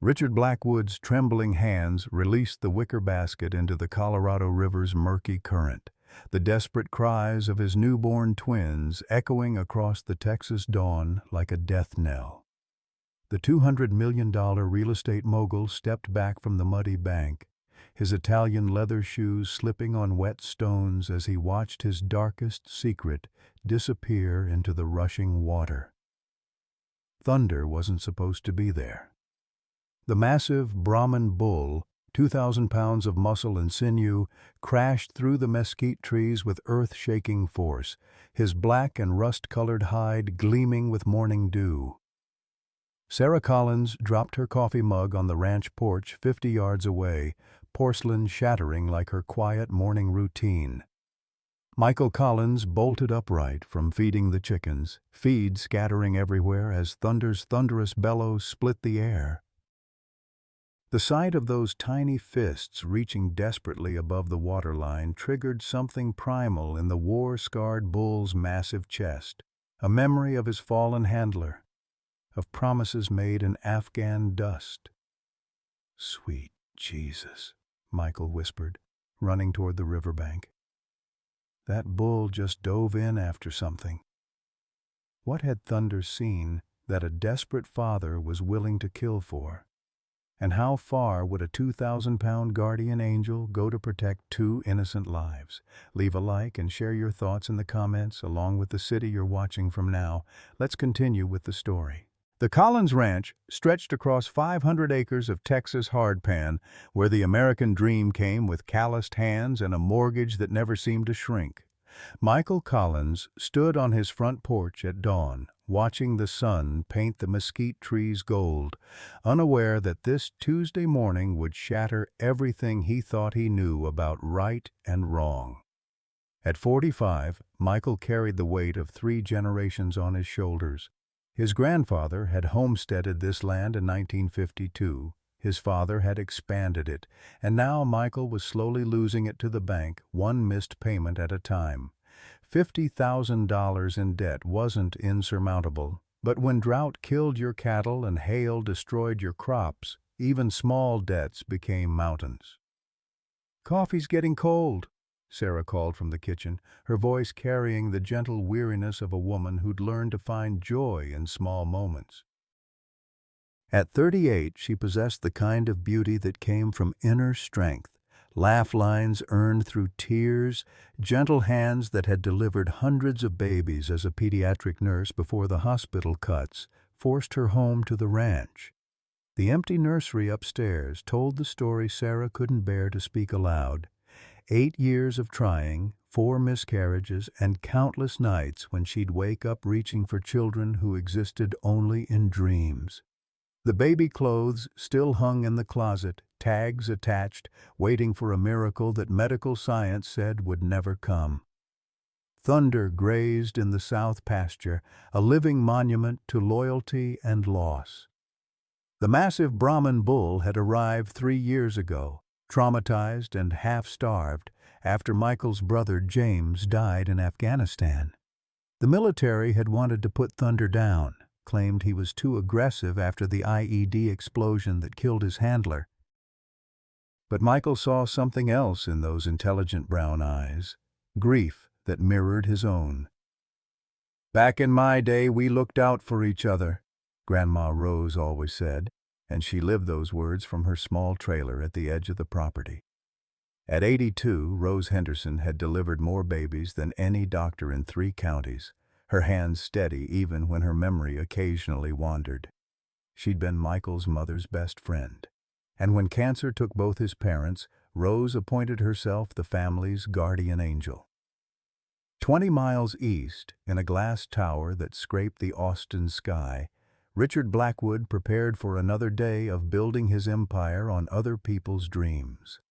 Richard Blackwood's trembling hands released the wicker basket into the Colorado River's murky current, the desperate cries of his newborn twins echoing across the Texas dawn like a death knell. The $200 million real estate mogul stepped back from the muddy bank, his Italian leather shoes slipping on wet stones as he watched his darkest secret disappear into the rushing water. Thunder wasn't supposed to be there. The massive Brahman bull, 2,000 pounds of muscle and sinew, crashed through the mesquite trees with earth-shaking force, his black and rust-colored hide gleaming with morning dew. Sarah Collins dropped her coffee mug on the ranch porch 50 yards away, porcelain shattering like her quiet morning routine. Michael Collins bolted upright from feeding the chickens, feed scattering everywhere as Thunder's thunderous bellows split the air. The sight of those tiny fists reaching desperately above the waterline triggered something primal in the war-scarred bull's massive chest, a memory of his fallen handler, of promises made in Afghan dust. "Sweet Jesus," Michael whispered, running toward the riverbank. That bull just dove in after something. What had Thunder seen that a desperate father was willing to kill for? And how far would a 2,000-pound guardian angel go to protect two innocent lives? Leave a like and share your thoughts in the comments along with the city you're watching from now. Let's continue with the story. The Collins Ranch stretched across 500 acres of Texas hardpan, where the American dream came with calloused hands and a mortgage that never seemed to shrink. Michael Collins stood on his front porch at dawn, watching the sun paint the mesquite trees gold, unaware that this Tuesday morning would shatter everything he thought he knew about right and wrong. At 45, Michael carried the weight of 3 generations on his shoulders. His grandfather had homesteaded this land in 1952. His father had expanded it, and now Michael was slowly losing it to the bank, one missed payment at a time. $50,000 in debt wasn't insurmountable, but when drought killed your cattle and hail destroyed your crops, even small debts became mountains. "Coffee's getting cold," Sarah called from the kitchen, her voice carrying the gentle weariness of a woman who'd learned to find joy in small moments. At 38, she possessed the kind of beauty that came from inner strength, laugh lines earned through tears, gentle hands that had delivered hundreds of babies as a pediatric nurse before the hospital cuts forced her home to the ranch. The empty nursery upstairs told the story Sarah couldn't bear to speak aloud. 8 years of trying, 4 miscarriages, and countless nights when she'd wake up reaching for children who existed only in dreams. The baby clothes still hung in the closet, tags attached, waiting for a miracle that medical science said would never come. Thunder grazed in the south pasture, a living monument to loyalty and loss. The massive Brahman bull had arrived 3 years ago, traumatized and half-starved, after Michael's brother James died in Afghanistan. The military had wanted to put Thunder down, claimed he was too aggressive after the IED explosion that killed his handler. But Michael saw something else in those intelligent brown eyes, grief that mirrored his own. "Back in my day, we looked out for each other," Grandma Rose always said, and she lived those words from her small trailer at the edge of the property. At 82, Rose Henderson had delivered more babies than any doctor in 3 counties, her hands steady even when her memory occasionally wandered. She'd been Michael's mother's best friend, and when cancer took both his parents, Rose appointed herself the family's guardian angel. 20 miles east, in a glass tower that scraped the Austin sky, Richard Blackwood prepared for another day of building his empire on other people's dreams.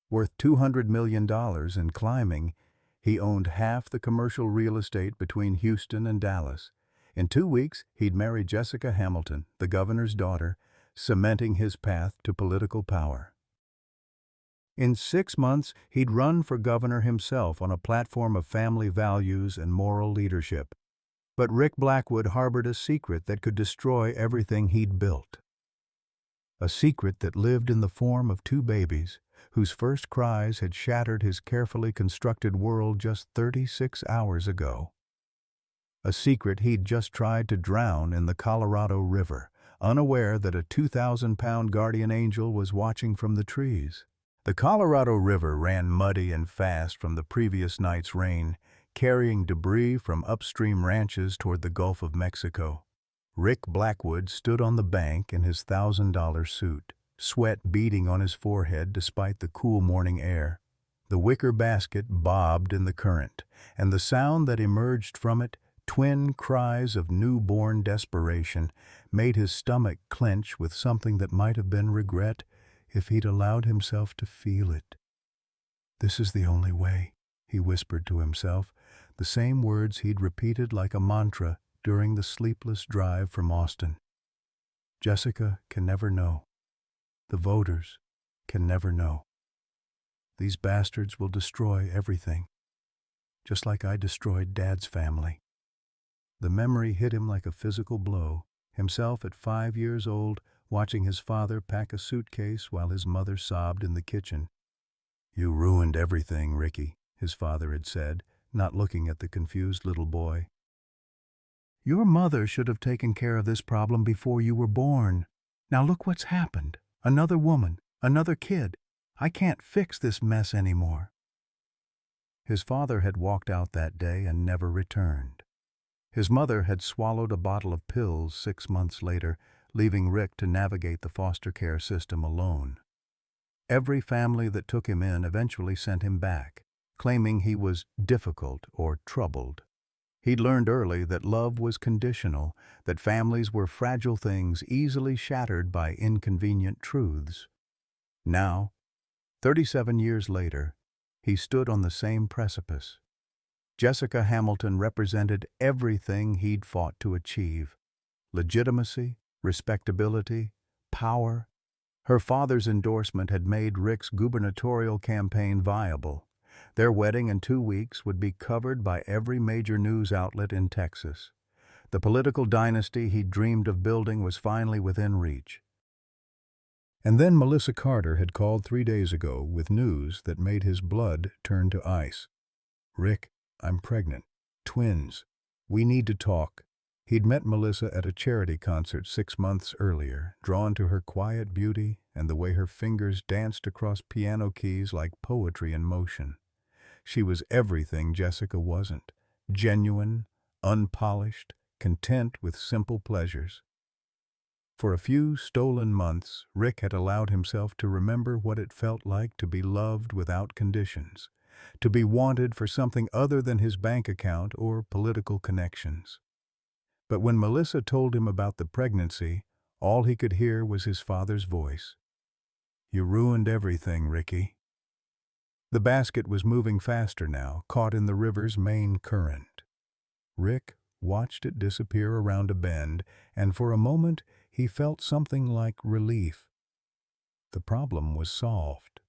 Worth $200 million and climbing, he owned half the commercial real estate between Houston and Dallas. In 2 weeks, he'd marry Jessica Hamilton, the governor's daughter, cementing his path to political power. In 6 months, he'd run for governor himself on a platform of family values and moral leadership. But Rick Blackwood harbored a secret that could destroy everything he'd built. a secret that lived in the form of two babies, whose first cries had shattered his carefully constructed world just 36 hours ago. A secret he'd just tried to drown in the Colorado River, unaware that a 2,000-pound guardian angel was watching from the trees. The Colorado River ran muddy and fast from the previous night's rain, carrying debris from upstream ranches toward the Gulf of Mexico. Rick Blackwood stood on the bank in his $1,000 suit, sweat beading on his forehead despite the cool morning air. The wicker basket bobbed in the current, and the sound that emerged from it, twin cries of newborn desperation, made his stomach clench with something that might have been regret if he'd allowed himself to feel it. "This is the only way," he whispered to himself, the same words he'd repeated like a mantra during the sleepless drive from Austin. Jessica can never know. The voters can never know. These bastards will destroy everything, just like I destroyed Dad's family. The memory hit him like a physical blow, himself at 5 years old, watching his father pack a suitcase while his mother sobbed in the kitchen. "You ruined everything, Ricky," his father had said, not looking at the confused little boy. "Your mother should have taken care of this problem before you were born. Now look what's happened. Another woman, another kid. I can't fix this mess anymore." His father had walked out that day and never returned. His mother had swallowed a bottle of pills 6 months later, leaving Rick to navigate the foster care system alone. Every family that took him in eventually sent him back, claiming he was difficult or troubled. He'd learned early that love was conditional, that families were fragile things easily shattered by inconvenient truths. Now, 37 years later, he stood on the same precipice. Jessica Hamilton represented everything he'd fought to achieve: legitimacy, respectability, power. Her father's endorsement had made Rick's gubernatorial campaign viable. Their wedding in 2 weeks would be covered by every major news outlet in Texas. The political dynasty he'd dreamed of building was finally within reach. And then Melissa Carter had called 3 days ago with news that made his blood turn to ice. "Rick, I'm pregnant. Twins. We need to talk." He'd met Melissa at a charity concert 6 months earlier, drawn to her quiet beauty and the way her fingers danced across piano keys like poetry in motion. She was everything Jessica wasn't: genuine, unpolished, content with simple pleasures. For a few stolen months, Rick had allowed himself to remember what it felt like to be loved without conditions, to be wanted for something other than his bank account or political connections. But when Melissa told him about the pregnancy, all he could hear was his father's voice. "You ruined everything, Ricky." The basket was moving faster now, caught in the river's main current. Rick watched it disappear around a bend, and for a moment he felt something like relief. The problem was solved.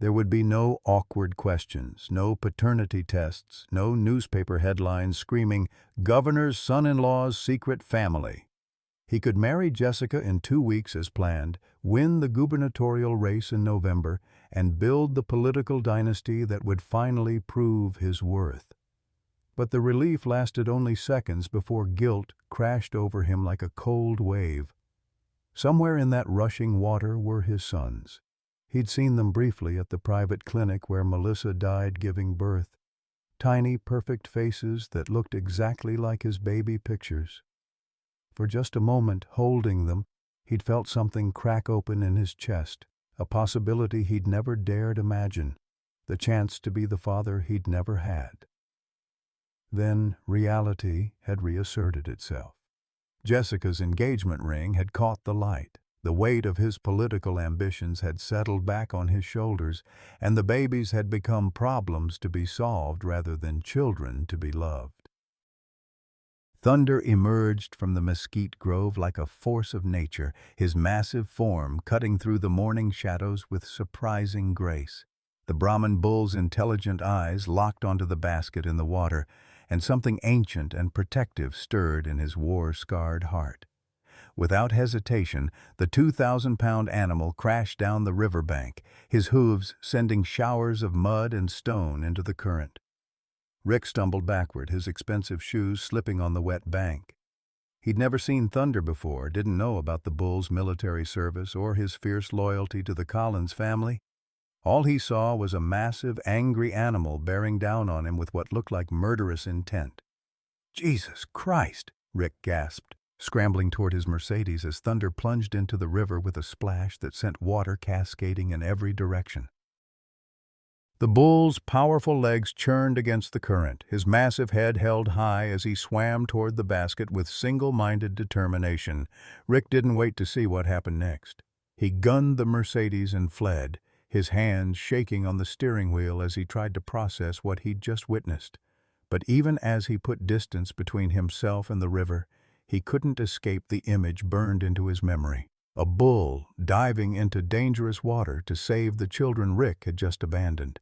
There would be no awkward questions, no paternity tests, no newspaper headlines screaming, "Governor's son-in-law's secret family." He could marry Jessica in 2 weeks as planned, win the gubernatorial race in November, and build the political dynasty that would finally prove his worth. But the relief lasted only seconds before guilt crashed over him like a cold wave. Somewhere in that rushing water were his sons. He'd seen them briefly at the private clinic where Melissa died giving birth. Tiny, perfect faces that looked exactly like his baby pictures. For just a moment, holding them, he'd felt something crack open in his chest, a possibility he'd never dared imagine, the chance to be the father he'd never had. Then reality had reasserted itself. Jessica's engagement ring had caught the light. The weight of his political ambitions had settled back on his shoulders, and the babies had become problems to be solved rather than children to be loved. Thunder emerged from the mesquite grove like a force of nature, his massive form cutting through the morning shadows with surprising grace. The Brahman bull's intelligent eyes locked onto the basket in the water, and something ancient and protective stirred in his war-scarred heart. Without hesitation, the 2,000-pound animal crashed down the riverbank, his hooves sending showers of mud and stone into the current. Rick stumbled backward, his expensive shoes slipping on the wet bank. He'd never seen Thunder before, didn't know about the bull's military service or his fierce loyalty to the Collins family. All he saw was a massive, angry animal bearing down on him with what looked like murderous intent. "Jesus Christ!" Rick gasped, scrambling toward his Mercedes as Thunder plunged into the river with a splash that sent water cascading in every direction. The bull's powerful legs churned against the current, his massive head held high as he swam toward the basket with single-minded determination. Rick didn't wait to see what happened next. He gunned the Mercedes and fled, his hands shaking on the steering wheel as he tried to process what he'd just witnessed. But even as he put distance between himself and the river, he couldn't escape the image burned into his memory. A bull diving into dangerous water to save the children Rick had just abandoned.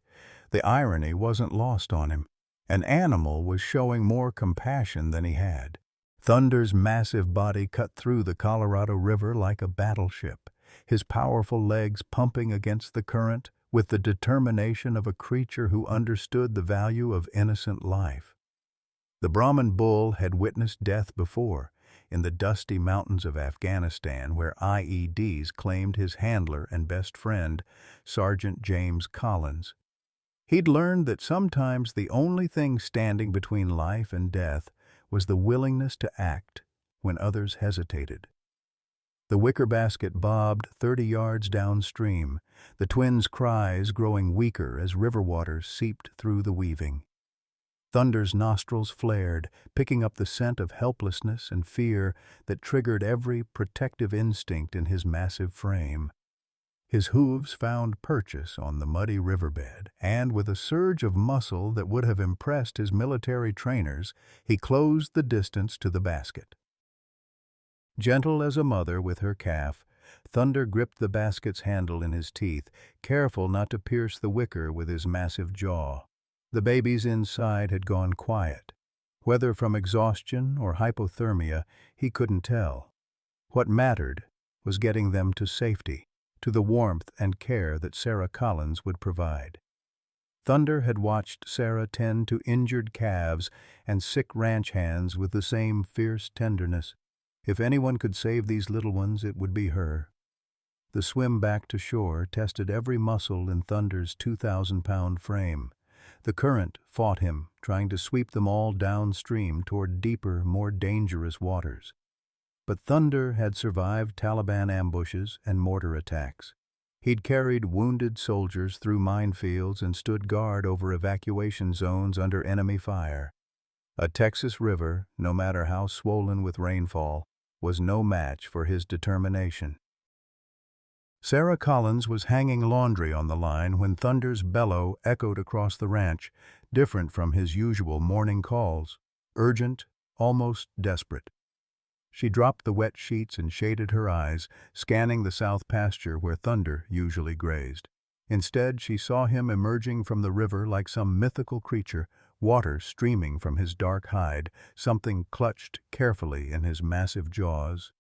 The irony wasn't lost on him. An animal was showing more compassion than he had. Thunder's massive body cut through the Colorado River like a battleship, his powerful legs pumping against the current with the determination of a creature who understood the value of innocent life. The Brahman bull had witnessed death before, in the dusty mountains of Afghanistan, where IEDs claimed his handler and best friend, Sergeant James Collins. He'd learned that sometimes the only thing standing between life and death was the willingness to act when others hesitated. The wicker basket bobbed 30 yards downstream, the twins' cries growing weaker as river water seeped through the weaving. Thunder's nostrils flared, picking up the scent of helplessness and fear that triggered every protective instinct in his massive frame. His hooves found purchase on the muddy riverbed, and with a surge of muscle that would have impressed his military trainers, he closed the distance to the basket. Gentle as a mother with her calf, Thunder gripped the basket's handle in his teeth, careful not to pierce the wicker with his massive jaw. The babies inside had gone quiet. Whether from exhaustion or hypothermia, he couldn't tell. What mattered was getting them to safety, to the warmth and care that Sarah Collins would provide. Thunder had watched Sarah tend to injured calves and sick ranch hands with the same fierce tenderness. If anyone could save these little ones, it would be her. The swim back to shore tested every muscle in Thunder's 2,000-pound frame. The current fought him, trying to sweep them all downstream toward deeper, more dangerous waters. But Thunder had survived Taliban ambushes and mortar attacks. He'd carried wounded soldiers through minefields and stood guard over evacuation zones under enemy fire. A Texas river, no matter how swollen with rainfall, was no match for his determination. Sarah Collins was hanging laundry on the line when Thunder's bellow echoed across the ranch, different from his usual morning calls, urgent, almost desperate. She dropped the wet sheets and shaded her eyes, scanning the south pasture where Thunder usually grazed. Instead, she saw him emerging from the river like some mythical creature, water streaming from his dark hide, something clutched carefully in his massive jaws.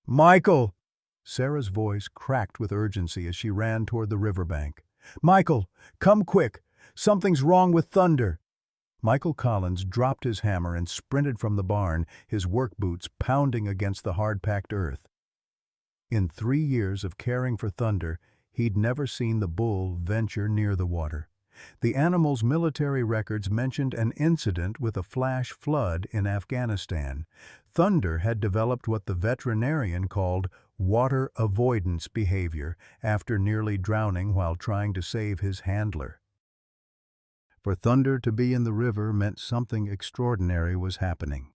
"Michael!" Sarah's voice cracked with urgency as she ran toward the riverbank. "Michael, come quick! Something's wrong with Thunder!" Michael Collins dropped his hammer and sprinted from the barn, his work boots pounding against the hard-packed earth. In 3 years of caring for Thunder, he'd never seen the bull venture near the water. The animal's military records mentioned an incident with a flash flood in Afghanistan. Thunder had developed what the veterinarian called water avoidance behavior after nearly drowning while trying to save his handler. For Thunder to be in the river meant something extraordinary was happening.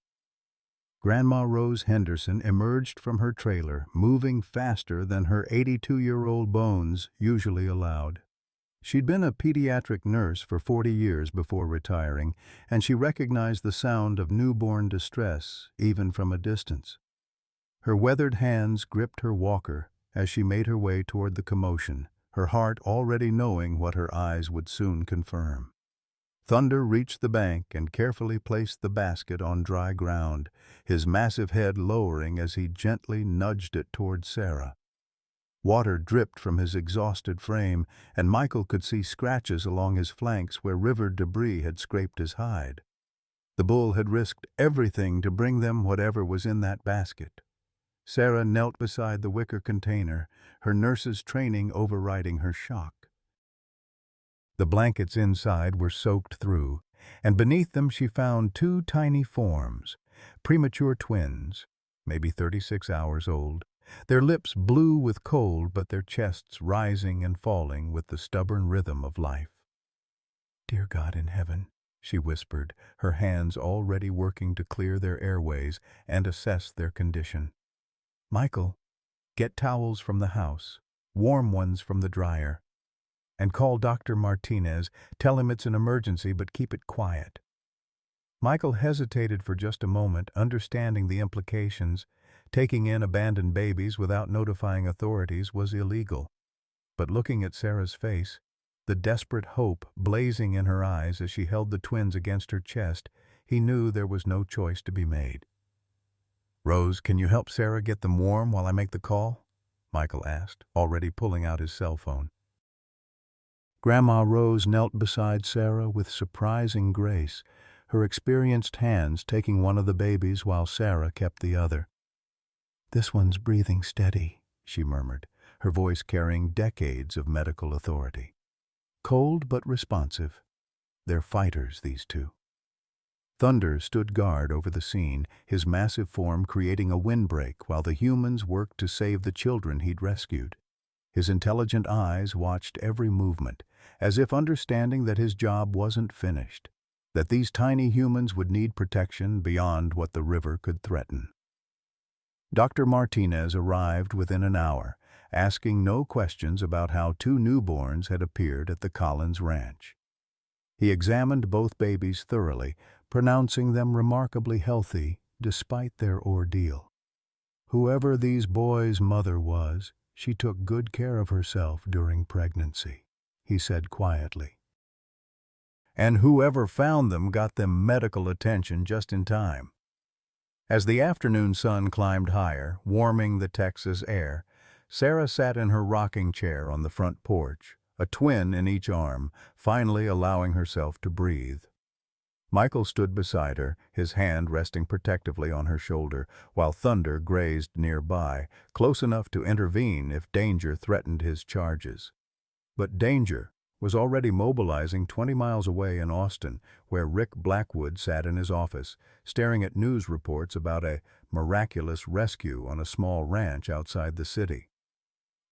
Grandma Rose Henderson emerged from her trailer, moving faster than her 82-year-old bones usually allowed. She'd been a pediatric nurse for 40 years before retiring, and she recognized the sound of newborn distress even from a distance. Her weathered hands gripped her walker as she made her way toward the commotion, her heart already knowing what her eyes would soon confirm. Thunder reached the bank and carefully placed the basket on dry ground, his massive head lowering as he gently nudged it toward Sarah. Water dripped from his exhausted frame, and Michael could see scratches along his flanks where river debris had scraped his hide. The bull had risked everything to bring them whatever was in that basket. Sarah knelt beside the wicker container, her nurse's training overriding her shock. The blankets inside were soaked through, and beneath them she found two tiny forms, premature twins, maybe 36 hours old, their lips blue with cold but their chests rising and falling with the stubborn rhythm of life. "Dear God in heaven," she whispered, her hands already working to clear their airways and assess their condition. "Michael, get towels from the house, warm ones from the dryer, and call Dr. Martinez. Tell him it's an emergency, but keep it quiet." Michael hesitated for just a moment, understanding the implications. Taking in abandoned babies without notifying authorities was illegal. But looking at Sarah's face, the desperate hope blazing in her eyes as she held the twins against her chest, he knew there was no choice to be made. "Rose, can you help Sarah get them warm while I make the call?" Michael asked, already pulling out his cell phone. Grandma Rose knelt beside Sarah with surprising grace, her experienced hands taking one of the babies while Sarah kept the other. "This one's breathing steady," she murmured, her voice carrying decades of medical authority. "Cold but responsive. They're fighters, these two." Thunder stood guard over the scene, his massive form creating a windbreak while the humans worked to save the children he'd rescued. His intelligent eyes watched every movement, as if understanding that his job wasn't finished, that these tiny humans would need protection beyond what the river could threaten. Dr. Martinez arrived within an hour, asking no questions about how two newborns had appeared at the Collins Ranch. He examined both babies thoroughly, pronouncing them remarkably healthy despite their ordeal. Whoever these boys' mother was, she took good care of herself during pregnancy, he said quietly. And whoever found them got them medical attention just in time. As the afternoon sun climbed higher, warming the Texas air, Sarah sat in her rocking chair on the front porch, a twin in each arm, finally allowing herself to breathe. Michael stood beside her, his hand resting protectively on her shoulder, while Thunder grazed nearby, close enough to intervene if danger threatened his charges. But danger was already mobilizing 20 miles away in Austin, where Rick Blackwood sat in his office, staring at news reports about a miraculous rescue on a small ranch outside the city.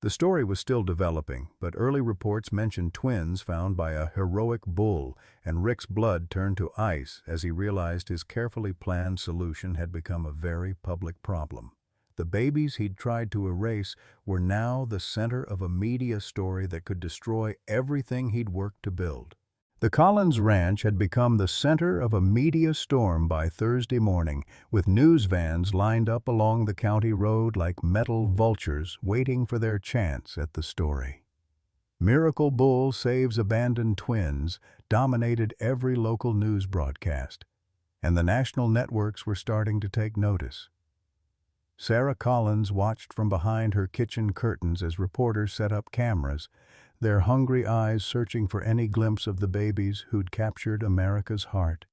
The story was still developing, but early reports mentioned twins found by a heroic bull, and Rick's blood turned to ice as he realized his carefully planned solution had become a very public problem. The babies he'd tried to erase were now the center of a media story that could destroy everything he'd worked to build. The Collins Ranch had become the center of a media storm by Thursday morning, with news vans lined up along the county road like metal vultures waiting for their chance at the story. "Miracle Bull Saves Abandoned Twins" dominated every local news broadcast, and the national networks were starting to take notice. Sarah Collins watched from behind her kitchen curtains as reporters set up cameras, their hungry eyes searching for any glimpse of the babies who'd captured America's heart.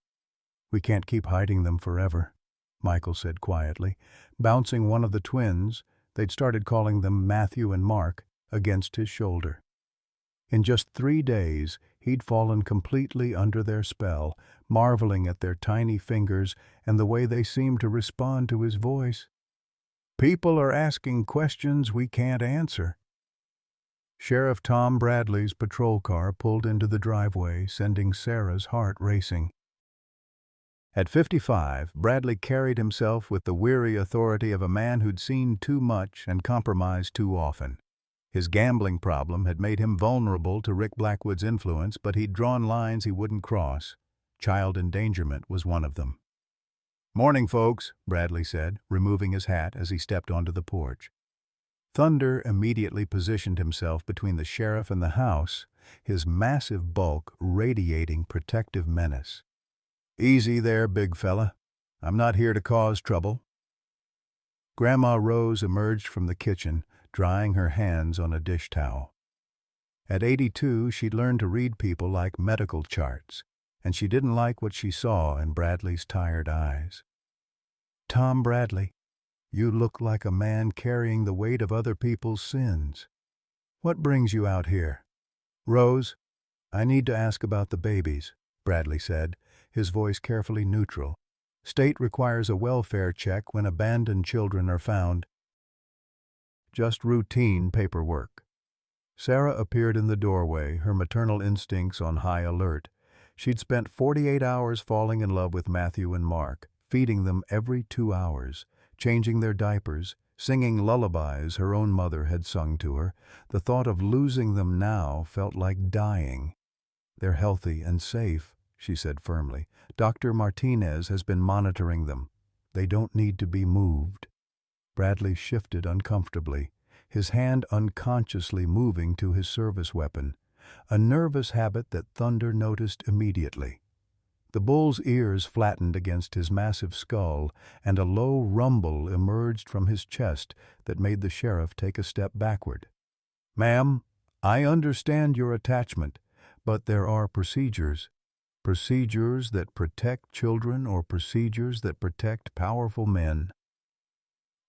"We can't keep hiding them forever," Michael said quietly, bouncing one of the twins, they'd started calling them Matthew and Mark, against his shoulder. In just 3 days, he'd fallen completely under their spell, marveling at their tiny fingers and the way they seemed to respond to his voice. "People are asking questions we can't answer." Sheriff Tom Bradley's patrol car pulled into the driveway, sending Sarah's heart racing. At 55, Bradley carried himself with the weary authority of a man who'd seen too much and compromised too often. His gambling problem had made him vulnerable to Rick Blackwood's influence, but he'd drawn lines he wouldn't cross. Child endangerment was one of them. "Morning, folks," Bradley said, removing his hat as he stepped onto the porch. Thunder immediately positioned himself between the sheriff and the house, his massive bulk radiating protective menace. "Easy there, big fella. I'm not here to cause trouble." Grandma Rose emerged from the kitchen, drying her hands on a dish towel. At 82, she'd learned to read people like medical charts, and she didn't like what she saw in Bradley's tired eyes. "Tom Bradley, you look like a man carrying the weight of other people's sins. What brings you out here?" "Rose, I need to ask about the babies," Bradley said, his voice carefully neutral. "State requires a welfare check when abandoned children are found." "Just routine paperwork." Sarah appeared in the doorway, her maternal instincts on high alert. She'd spent 48 hours falling in love with Matthew and Mark, feeding them every 2 hours, changing their diapers, singing lullabies her own mother had sung to her. The thought of losing them now felt like dying. "They're healthy and safe," she said firmly. "Dr. Martinez has been monitoring them. They don't need to be moved." Bradley shifted uncomfortably, his hand unconsciously moving to his service weapon, a nervous habit that Thunder noticed immediately. The bull's ears flattened against his massive skull, and a low rumble emerged from his chest that made the sheriff take a step backward. "Ma'am, I understand your attachment, but there are procedures. Procedures that protect children or procedures that protect powerful men."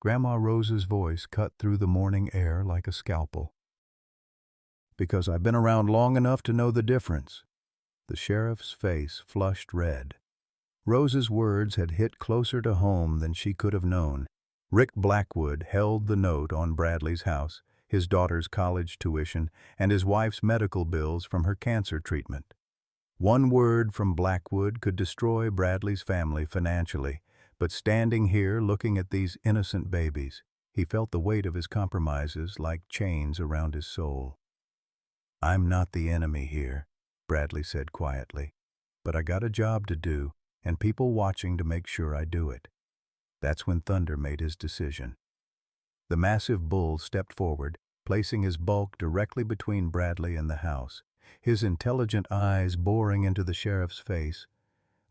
Grandma Rose's voice cut through the morning air like a scalpel. "Because I've been around long enough to know the difference." The sheriff's face flushed red. Rose's words had hit closer to home than she could have known. Rick Blackwood held the note on Bradley's house, his daughter's college tuition, and his wife's medical bills from her cancer treatment. One word from Blackwood could destroy Bradley's family financially, but standing here looking at these innocent babies, he felt the weight of his compromises like chains around his soul. "I'm not the enemy here," Bradley said quietly, "but I got a job to do, and people watching to make sure I do it." That's when Thunder made his decision. The massive bull stepped forward, placing his bulk directly between Bradley and the house, his intelligent eyes boring into the sheriff's face.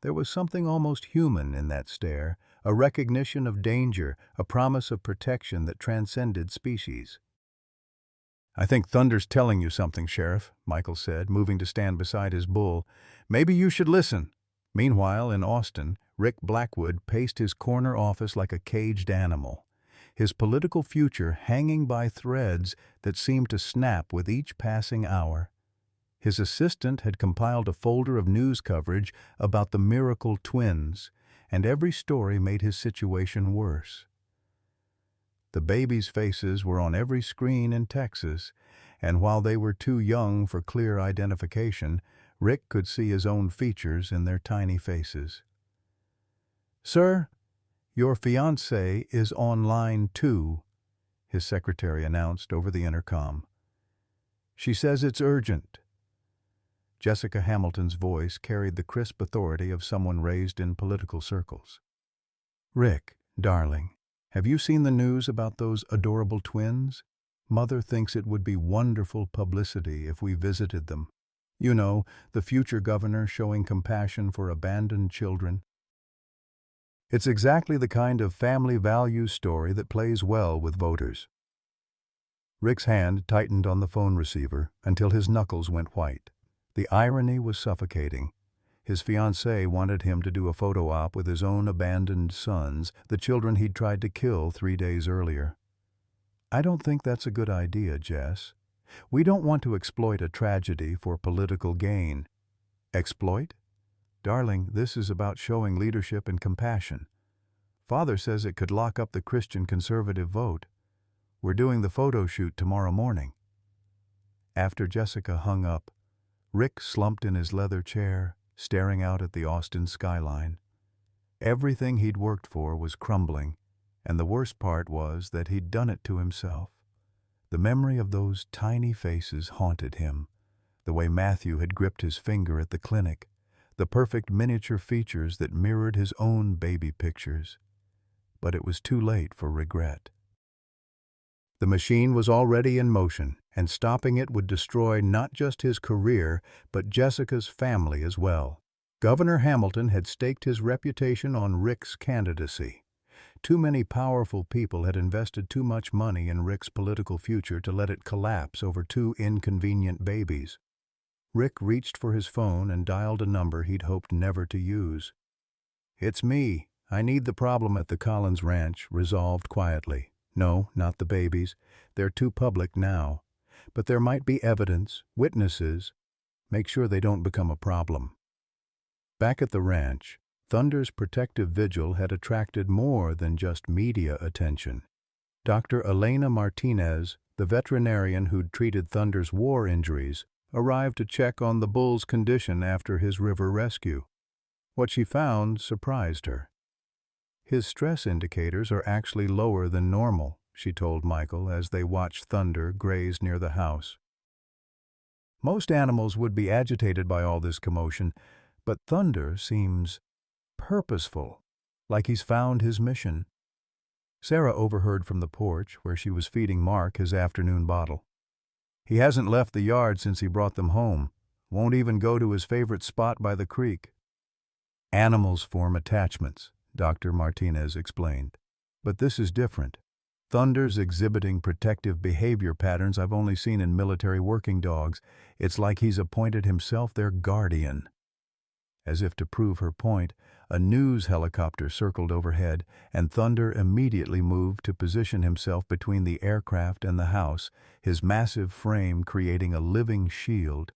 There was something almost human in that stare, a recognition of danger, a promise of protection that transcended species. "I think Thunder's telling you something, Sheriff," Michael said, moving to stand beside his bull. "Maybe you should listen." Meanwhile, in Austin, Rick Blackwood paced his corner office like a caged animal, his political future hanging by threads that seemed to snap with each passing hour. His assistant had compiled a folder of news coverage about the miracle twins, and every story made his situation worse. The babies' faces were on every screen in Texas, and while they were too young for clear identification, Rick could see his own features in their tiny faces. "Sir, your fiancée is on line 2, his secretary announced over the intercom. "She says it's urgent." Jessica Hamilton's voice carried the crisp authority of someone raised in political circles. "Rick, darling, have you seen the news about those adorable twins? Mother thinks it would be wonderful publicity if we visited them. You know, the future governor showing compassion for abandoned children. It's exactly the kind of family values story that plays well with voters." Rick's hand tightened on the phone receiver until his knuckles went white. The irony was suffocating. His fiancée wanted him to do a photo op with his own abandoned sons, the children he'd tried to kill 3 days earlier. "I don't think that's a good idea, Jess. We don't want to exploit a tragedy for political gain." "Exploit? Darling, this is about showing leadership and compassion. Father says it could lock up the Christian conservative vote. We're doing the photo shoot tomorrow morning." After Jessica hung up, Rick slumped in his leather chair, staring out at the Austin skyline. Everything he'd worked for was crumbling, and the worst part was that he'd done it to himself. The memory of those tiny faces haunted him, the way Matthew had gripped his finger at the clinic, the perfect miniature features that mirrored his own baby pictures. But it was too late for regret. The machine was already in motion, and stopping it would destroy not just his career, but Jessica's family as well. Governor Hamilton had staked his reputation on Rick's candidacy. Too many powerful people had invested too much money in Rick's political future to let it collapse over two inconvenient babies. Rick reached for his phone and dialed a number he'd hoped never to use. "It's me. I need the problem at the Collins Ranch resolved quietly. No, not the babies. They're too public now. But there might be evidence, witnesses. Make sure they don't become a problem." Back at the ranch, Thunder's protective vigil had attracted more than just media attention. Dr. Elena Martinez, the veterinarian who'd treated Thunder's war injuries, arrived to check on the bull's condition after his river rescue. What she found surprised her. "His stress indicators are actually lower than normal," she told Michael as they watched Thunder graze near the house. "Most animals would be agitated by all this commotion, but Thunder seems purposeful, like he's found his mission." Sarah overheard from the porch where she was feeding Mark his afternoon bottle. "He hasn't left the yard since he brought them home. Won't even go to his favorite spot by the creek." "Animals form attachments," Dr. Martinez explained. "But this is different. Thunder's exhibiting protective behavior patterns I've only seen in military working dogs. It's like he's appointed himself their guardian." As if to prove her point, a news helicopter circled overhead, and Thunder immediately moved to position himself between the aircraft and the house, his massive frame creating a living shield.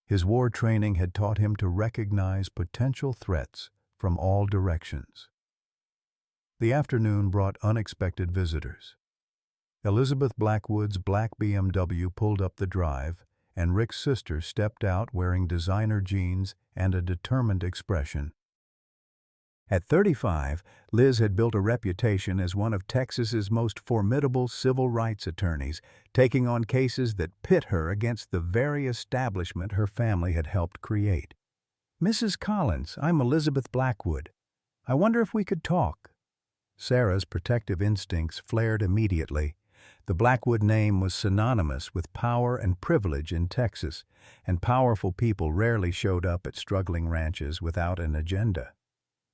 His war training had taught him to recognize potential threats from all directions. The afternoon brought unexpected visitors. Elizabeth Blackwood's black BMW pulled up the drive, and Rick's sister stepped out wearing designer jeans and a determined expression. At 35, Liz had built a reputation as one of Texas's most formidable civil rights attorneys, taking on cases that pit her against the very establishment her family had helped create. "Mrs. Collins, I'm Elizabeth Blackwood. I wonder if we could talk." Sarah's protective instincts flared immediately. The Blackwood name was synonymous with power and privilege in Texas, and powerful people rarely showed up at struggling ranches without an agenda.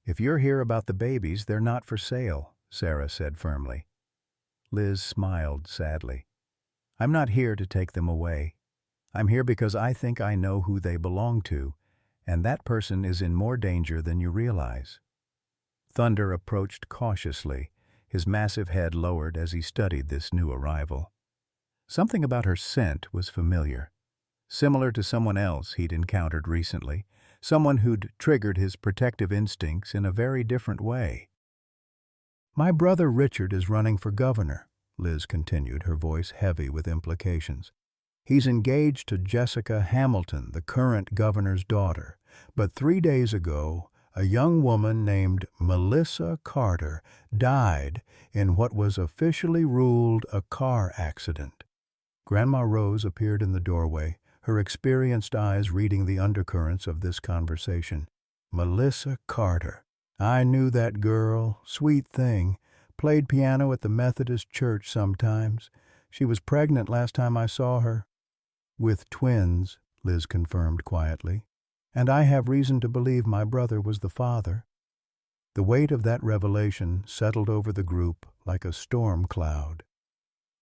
"If you're here about the babies, they're not for sale," Sarah said firmly. Liz smiled sadly. "I'm not here to take them away. I'm here because I think I know who they belong to, and that person is in more danger than you realize." Thunder approached cautiously, his massive head lowered as he studied this new arrival. Something about her scent was familiar, similar to someone else he'd encountered recently, someone who'd triggered his protective instincts in a very different way. "My brother Richard is running for governor," Liz continued, her voice heavy with implications. "He's engaged to Jessica Hamilton, the current governor's daughter, but 3 days ago, a young woman named Melissa Carter died in what was officially ruled a car accident." Grandma Rose appeared in the doorway, her experienced eyes reading the undercurrents of this conversation. "Melissa Carter. I knew that girl. Sweet thing. Played piano at the Methodist church sometimes. She was pregnant last time I saw her." "With twins," Liz confirmed quietly. "And I have reason to believe my brother was the father." The weight of that revelation settled over the group like a storm cloud.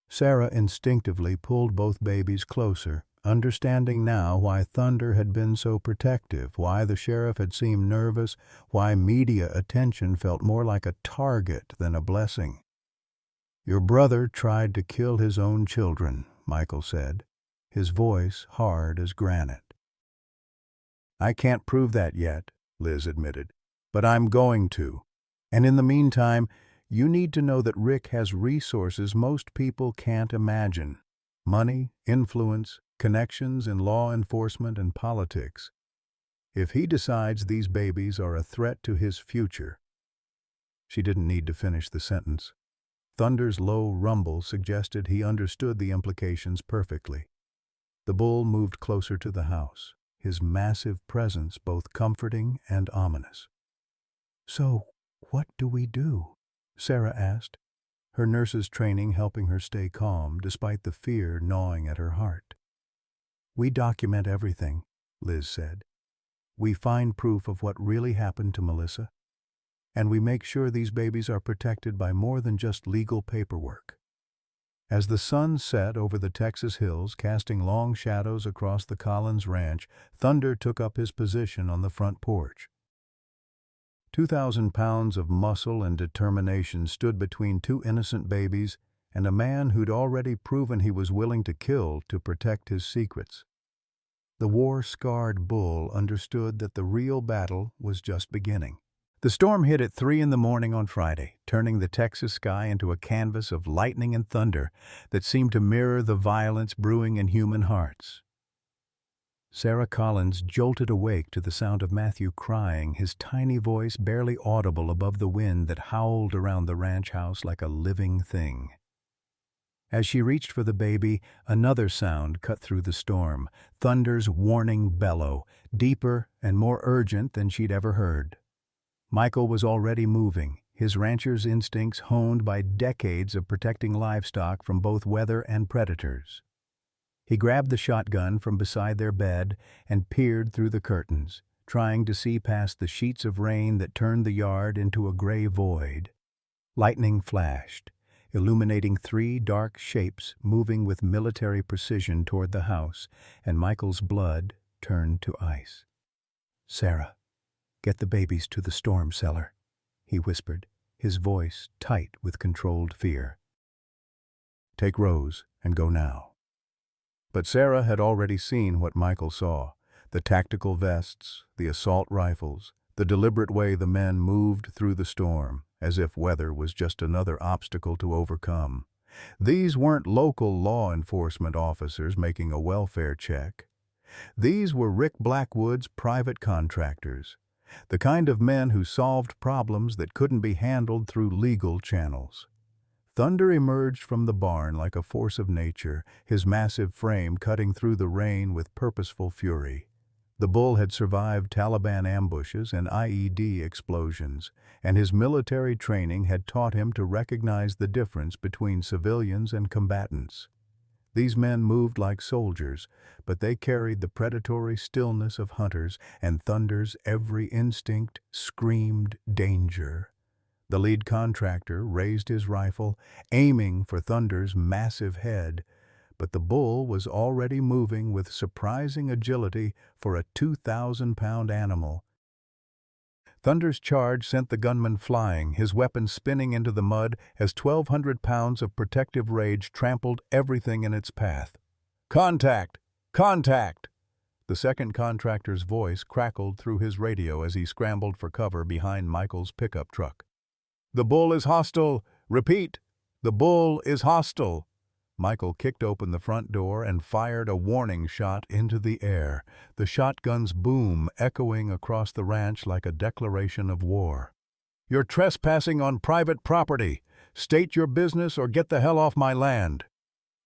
Sarah instinctively pulled both babies closer, understanding now why Thunder had been so protective, why the sheriff had seemed nervous, why media attention felt more like a target than a blessing. "Your brother tried to kill his own children," Michael said, his voice hard as granite. "I can't prove that yet," Liz admitted, "but I'm going to. And in the meantime, you need to know that Rick has resources most people can't imagine. Money, influence, connections in law enforcement and politics. If he decides these babies are a threat to his future—" She didn't need to finish the sentence. Thunder's low rumble suggested he understood the implications perfectly. The bull moved closer to the house, his massive presence both comforting and ominous. "So, what do we do?" Sarah asked, her nurse's training helping her stay calm despite the fear gnawing at her heart. "We document everything," Liz said. "We find proof of what really happened to Melissa, and we make sure these babies are protected by more than just legal paperwork." As the sun set over the Texas hills, casting long shadows across the Collins Ranch, Thunder took up his position on the front porch. 2,000 pounds of muscle and determination stood between two innocent babies and a man who'd already proven he was willing to kill to protect his secrets. The war-scarred bull understood that the real battle was just beginning. The storm hit at 3 in the morning on Friday, turning the Texas sky into a canvas of lightning and thunder that seemed to mirror the violence brewing in human hearts. Sarah Collins jolted awake to the sound of Matthew crying, his tiny voice barely audible above the wind that howled around the ranch house like a living thing. As she reached for the baby, another sound cut through the storm, Thunder's warning bellow, deeper and more urgent than she'd ever heard. Michael was already moving, his rancher's instincts honed by decades of protecting livestock from both weather and predators. He grabbed the shotgun from beside their bed and peered through the curtains, trying to see past the sheets of rain that turned the yard into a gray void. Lightning flashed, illuminating 3 dark shapes moving with military precision toward the house, and Michael's blood turned to ice. "Sarah, get the babies to the storm cellar," he whispered, his voice tight with controlled fear. "Take Rose and go now." But Sarah had already seen what Michael saw: the tactical vests, the assault rifles, the deliberate way the men moved through the storm, as if weather was just another obstacle to overcome. These weren't local law enforcement officers making a welfare check. These were Rick Blackwood's private contractors, the kind of men who solved problems that couldn't be handled through legal channels. Thunder emerged from the barn like a force of nature, his massive frame cutting through the rain with purposeful fury. The bull had survived Taliban ambushes and IED explosions, and his military training had taught him to recognize the difference between civilians and combatants. These men moved like soldiers, but they carried the predatory stillness of hunters, and Thunder's every instinct screamed danger. The lead contractor raised his rifle, aiming for Thunder's massive head, but the bull was already moving with surprising agility for a 2,000-pound animal. Thunder's charge sent the gunman flying, his weapon spinning into the mud as 1,200 pounds of protective rage trampled everything in its path. "Contact! Contact!" The second contractor's voice crackled through his radio as he scrambled for cover behind Michael's pickup truck. "The bull is hostile! Repeat, the bull is hostile!" Michael kicked open the front door and fired a warning shot into the air, the shotgun's boom echoing across the ranch like a declaration of war. "You're trespassing on private property. State your business or get the hell off my land."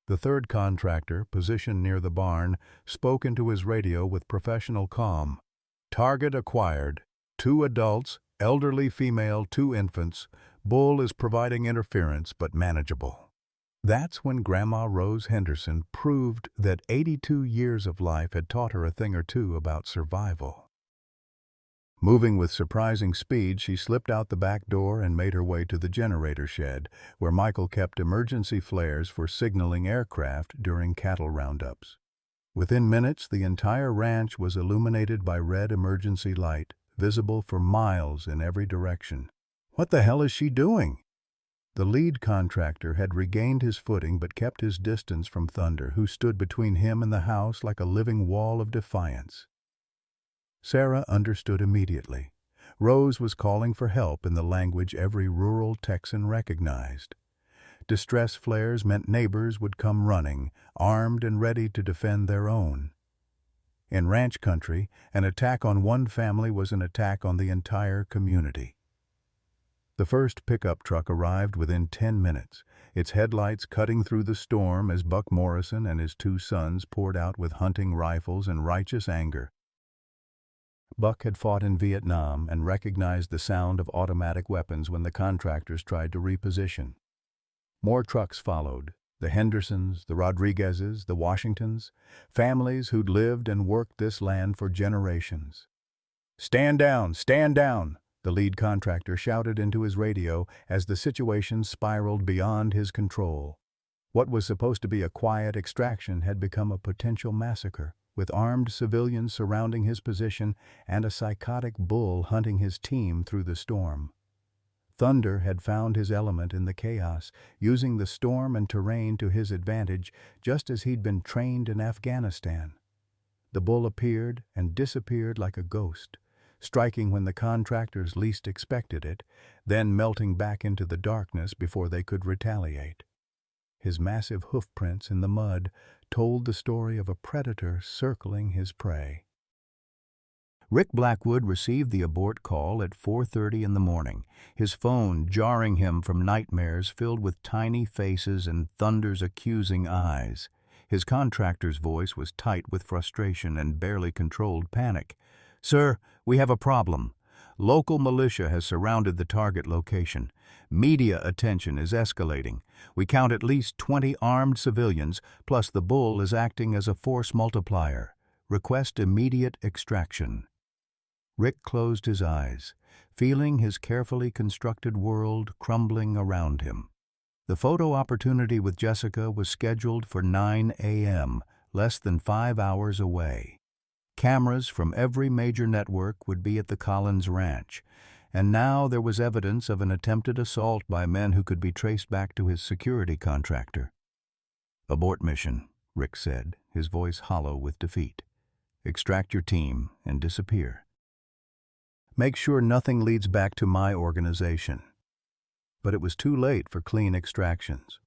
The third contractor, positioned near the barn, spoke into his radio with professional calm. "Target acquired. 2 adults, elderly female, 2 infants. Bull is providing interference, but manageable." That's when Grandma Rose Henderson proved that 82 years of life had taught her a thing or two about survival. Moving with surprising speed, she slipped out the back door and made her way to the generator shed, where Michael kept emergency flares for signaling aircraft during cattle roundups. Within minutes, the entire ranch was illuminated by red emergency light, visible for miles in every direction. "What the hell is she doing?" The lead contractor had regained his footing but kept his distance from Thunder, who stood between him and the house like a living wall of defiance. Sarah understood immediately. Rose was calling for help in the language every rural Texan recognized. Distress flares meant neighbors would come running, armed and ready to defend their own. In ranch country, an attack on one family was an attack on the entire community. The first pickup truck arrived within 10 minutes, its headlights cutting through the storm as Buck Morrison and his 2 sons poured out with hunting rifles and righteous anger. Buck had fought in Vietnam and recognized the sound of automatic weapons when the contractors tried to reposition. More trucks followed. The Hendersons, the Rodriguezes, the Washingtons, families who'd lived and worked this land for generations. "Stand down! Stand down!" the lead contractor shouted into his radio as the situation spiraled beyond his control. What was supposed to be a quiet extraction had become a potential massacre, with armed civilians surrounding his position and a psychotic bull hunting his team through the storm. Thunder had found his element in the chaos, using the storm and terrain to his advantage, just as he'd been trained in Afghanistan. The bull appeared and disappeared like a ghost, striking when the contractors least expected it, then melting back into the darkness before they could retaliate. His massive hoofprints in the mud told the story of a predator circling his prey. Rick Blackwood received the abort call at 4:30 in the morning, his phone jarring him from nightmares filled with tiny faces and Thunder's accusing eyes. His contractor's voice was tight with frustration and barely controlled panic. "Sir, we have a problem. Local militia has surrounded the target location. Media attention is escalating. We count at least 20 armed civilians, plus the bull is acting as a force multiplier. Request immediate extraction." Rick closed his eyes, feeling his carefully constructed world crumbling around him. The photo opportunity with Jessica was scheduled for 9 a.m., less than 5 hours away. Cameras from every major network would be at the Collins Ranch, and now there was evidence of an attempted assault by men who could be traced back to his security contractor. "Abort mission," Rick said, his voice hollow with defeat. "Extract your team and disappear. Make sure nothing leads back to my organization." But it was too late for clean extractions.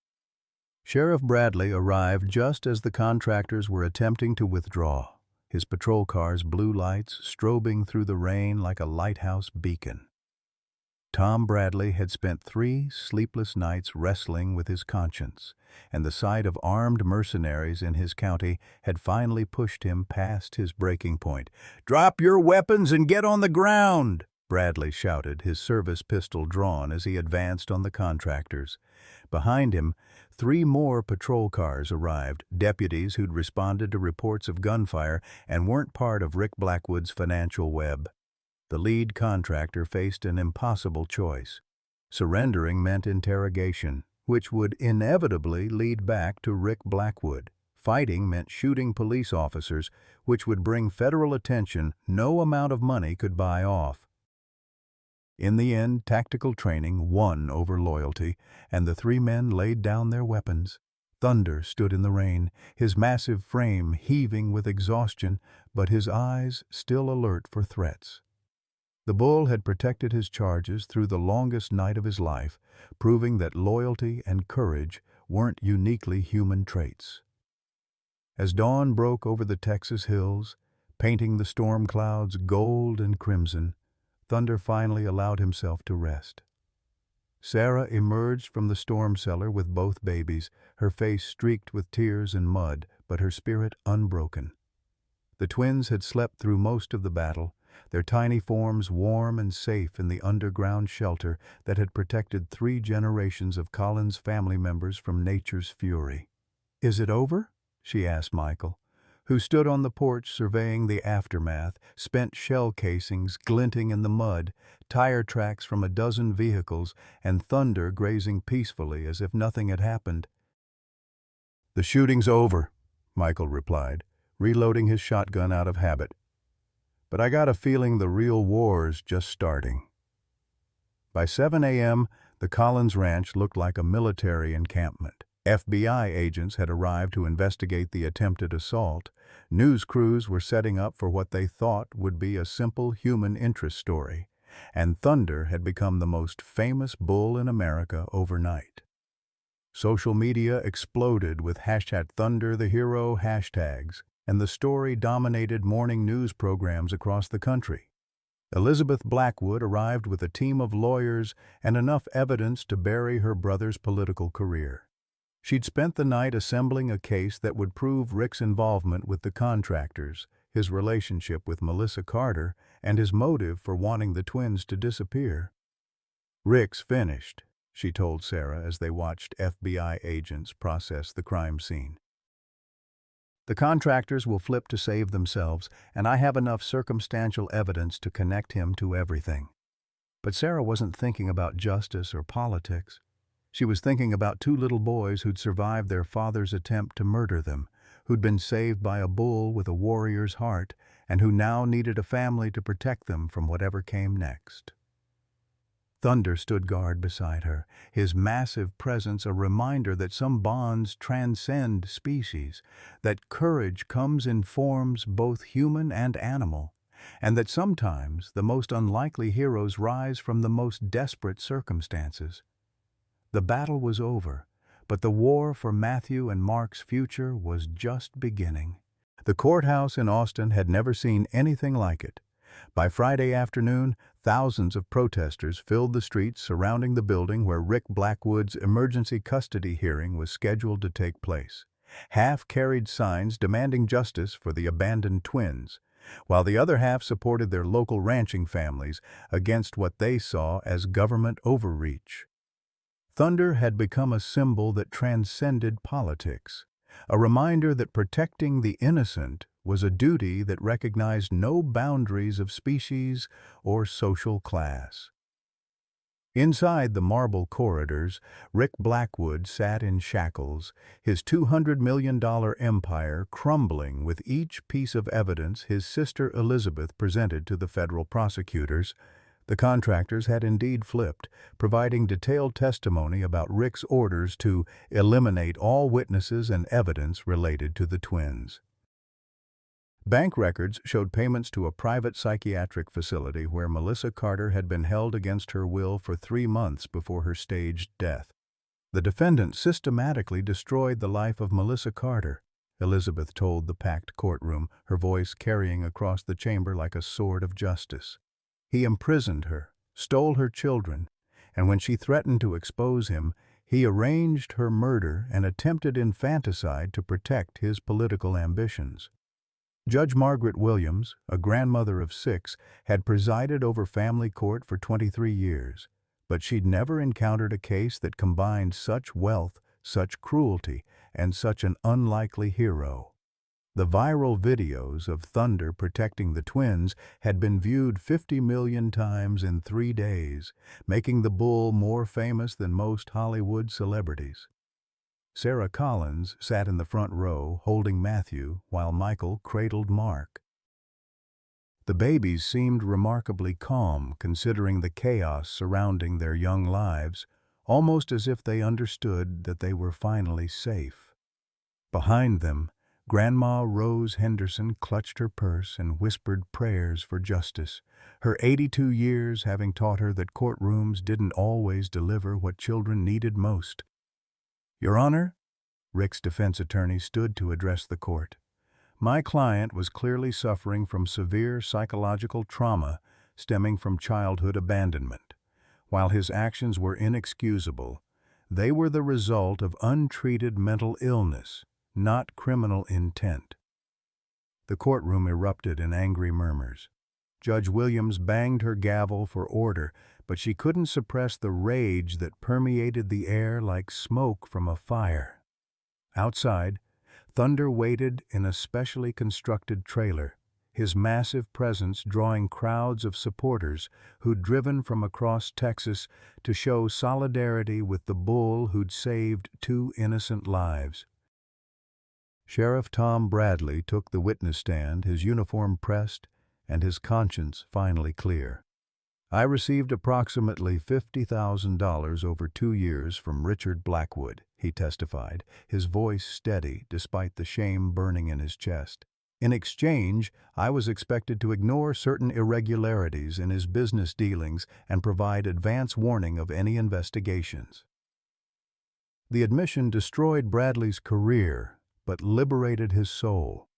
Sheriff Bradley arrived just as the contractors were attempting to withdraw, his patrol car's blue lights strobing through the rain like a lighthouse beacon. Tom Bradley had spent 3 sleepless nights wrestling with his conscience, and the sight of armed mercenaries in his county had finally pushed him past his breaking point. "Drop your weapons and get on the ground!" Bradley shouted, his service pistol drawn as he advanced on the contractors. Behind him, 3 more patrol cars arrived, deputies who'd responded to reports of gunfire and weren't part of Rick Blackwood's financial web. The lead contractor faced an impossible choice. Surrendering meant interrogation, which would inevitably lead back to Rick Blackwood. Fighting meant shooting police officers, which would bring federal attention no amount of money could buy off. In the end, tactical training won over loyalty, and the 3 men laid down their weapons. Thunder stood in the rain, his massive frame heaving with exhaustion, but his eyes still alert for threats. The bull had protected his charges through the longest night of his life, proving that loyalty and courage weren't uniquely human traits. As dawn broke over the Texas hills, painting the storm clouds gold and crimson, Thunder finally allowed himself to rest. Sarah emerged from the storm cellar with both babies, her face streaked with tears and mud, but her spirit unbroken. The twins had slept through most of the battle, their tiny forms warm and safe in the underground shelter that had protected 3 generations of Collins family members from nature's fury. "Is it over?" she asked Michael, who stood on the porch surveying the aftermath, spent shell casings glinting in the mud, tire tracks from a dozen vehicles, and Thunder grazing peacefully as if nothing had happened. "The shooting's over," Michael replied, reloading his shotgun out of habit. "But I got a feeling the real war's just starting." By 7 a.m., the Collins Ranch looked like a military encampment. FBI agents had arrived to investigate the attempted assault. News crews were setting up for what they thought would be a simple human interest story. And Thunder had become the most famous bull in America overnight. Social media exploded with #ThunderTheHero hashtags, and the story dominated morning news programs across the country. Elizabeth Blackwood arrived with a team of lawyers and enough evidence to bury her brother's political career. She'd spent the night assembling a case that would prove Rick's involvement with the contractors, his relationship with Melissa Carter, and his motive for wanting the twins to disappear. "Rick's finished," she told Sarah as they watched FBI agents process the crime scene. The contractors will flip to save themselves, and I have enough circumstantial evidence to connect him to everything. But Sarah wasn't thinking about justice or politics. She was thinking about two little boys who'd survived their father's attempt to murder them, who'd been saved by a bull with a warrior's heart, and who now needed a family to protect them from whatever came next. Thunder stood guard beside her, his massive presence a reminder that some bonds transcend species, that courage comes in forms both human and animal, and that sometimes the most unlikely heroes rise from the most desperate circumstances. The battle was over, but the war for Matthew and Mark's future was just beginning. The courthouse in Austin had never seen anything like it. By Friday afternoon, thousands of protesters filled the streets surrounding the building where Rick Blackwood's emergency custody hearing was scheduled to take place. Half carried signs demanding justice for the abandoned twins, while the other half supported their local ranching families against what they saw as government overreach. Thunder had become a symbol that transcended politics, a reminder that protecting the innocent was a duty that recognized no boundaries of species or social class. Inside the marble corridors, Rick Blackwood sat in shackles, his $200 million empire crumbling with each piece of evidence his sister Elizabeth presented to the federal prosecutors. The contractors had indeed flipped, providing detailed testimony about Rick's orders to eliminate all witnesses and evidence related to the twins. Bank records showed payments to a private psychiatric facility where Melissa Carter had been held against her will for 3 months before her staged death. The defendant systematically destroyed the life of Melissa Carter, Elizabeth told the packed courtroom, her voice carrying across the chamber like a sword of justice. He imprisoned her, stole her children, and when she threatened to expose him, he arranged her murder and attempted infanticide to protect his political ambitions. Judge Margaret Williams, a grandmother of 6, had presided over family court for 23 years, but she'd never encountered a case that combined such wealth, such cruelty, and such an unlikely hero. The viral videos of Thunder protecting the twins had been viewed 50 million times in 3 days, making the bull more famous than most Hollywood celebrities. Sarah Collins sat in the front row, holding Matthew, while Michael cradled Mark. The babies seemed remarkably calm, considering the chaos surrounding their young lives, almost as if they understood that they were finally safe. Behind them, Grandma Rose Henderson clutched her purse and whispered prayers for justice, her 82 years having taught her that courtrooms didn't always deliver what children needed most. "Your Honor," Rick's defense attorney stood to address the court. "My client was clearly suffering from severe psychological trauma stemming from childhood abandonment. While his actions were inexcusable, they were the result of untreated mental illness, not criminal intent." The courtroom erupted in angry murmurs. Judge Williams banged her gavel for order, but she couldn't suppress the rage that permeated the air like smoke from a fire. Outside, Thunder waited in a specially constructed trailer, his massive presence drawing crowds of supporters who'd driven from across Texas to show solidarity with the bull who'd saved 2 innocent lives. Sheriff Tom Bradley took the witness stand, his uniform pressed and his conscience finally clear. "I received approximately $50,000 over 2 years from Richard Blackwood," he testified, his voice steady despite the shame burning in his chest. "In exchange, I was expected to ignore certain irregularities in his business dealings and provide advance warning of any investigations." The admission destroyed Bradley's career, but liberated his soul.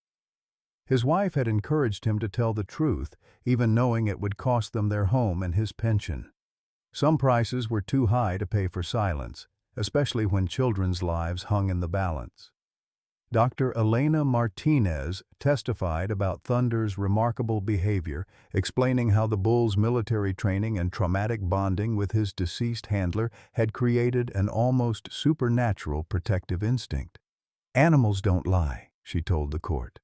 His wife had encouraged him to tell the truth, even knowing it would cost them their home and his pension. Some prices were too high to pay for silence, especially when children's lives hung in the balance. Dr. Elena Martinez testified about Thunder's remarkable behavior, explaining how the bull's military training and traumatic bonding with his deceased handler had created an almost supernatural protective instinct. "Animals don't lie," she told the court.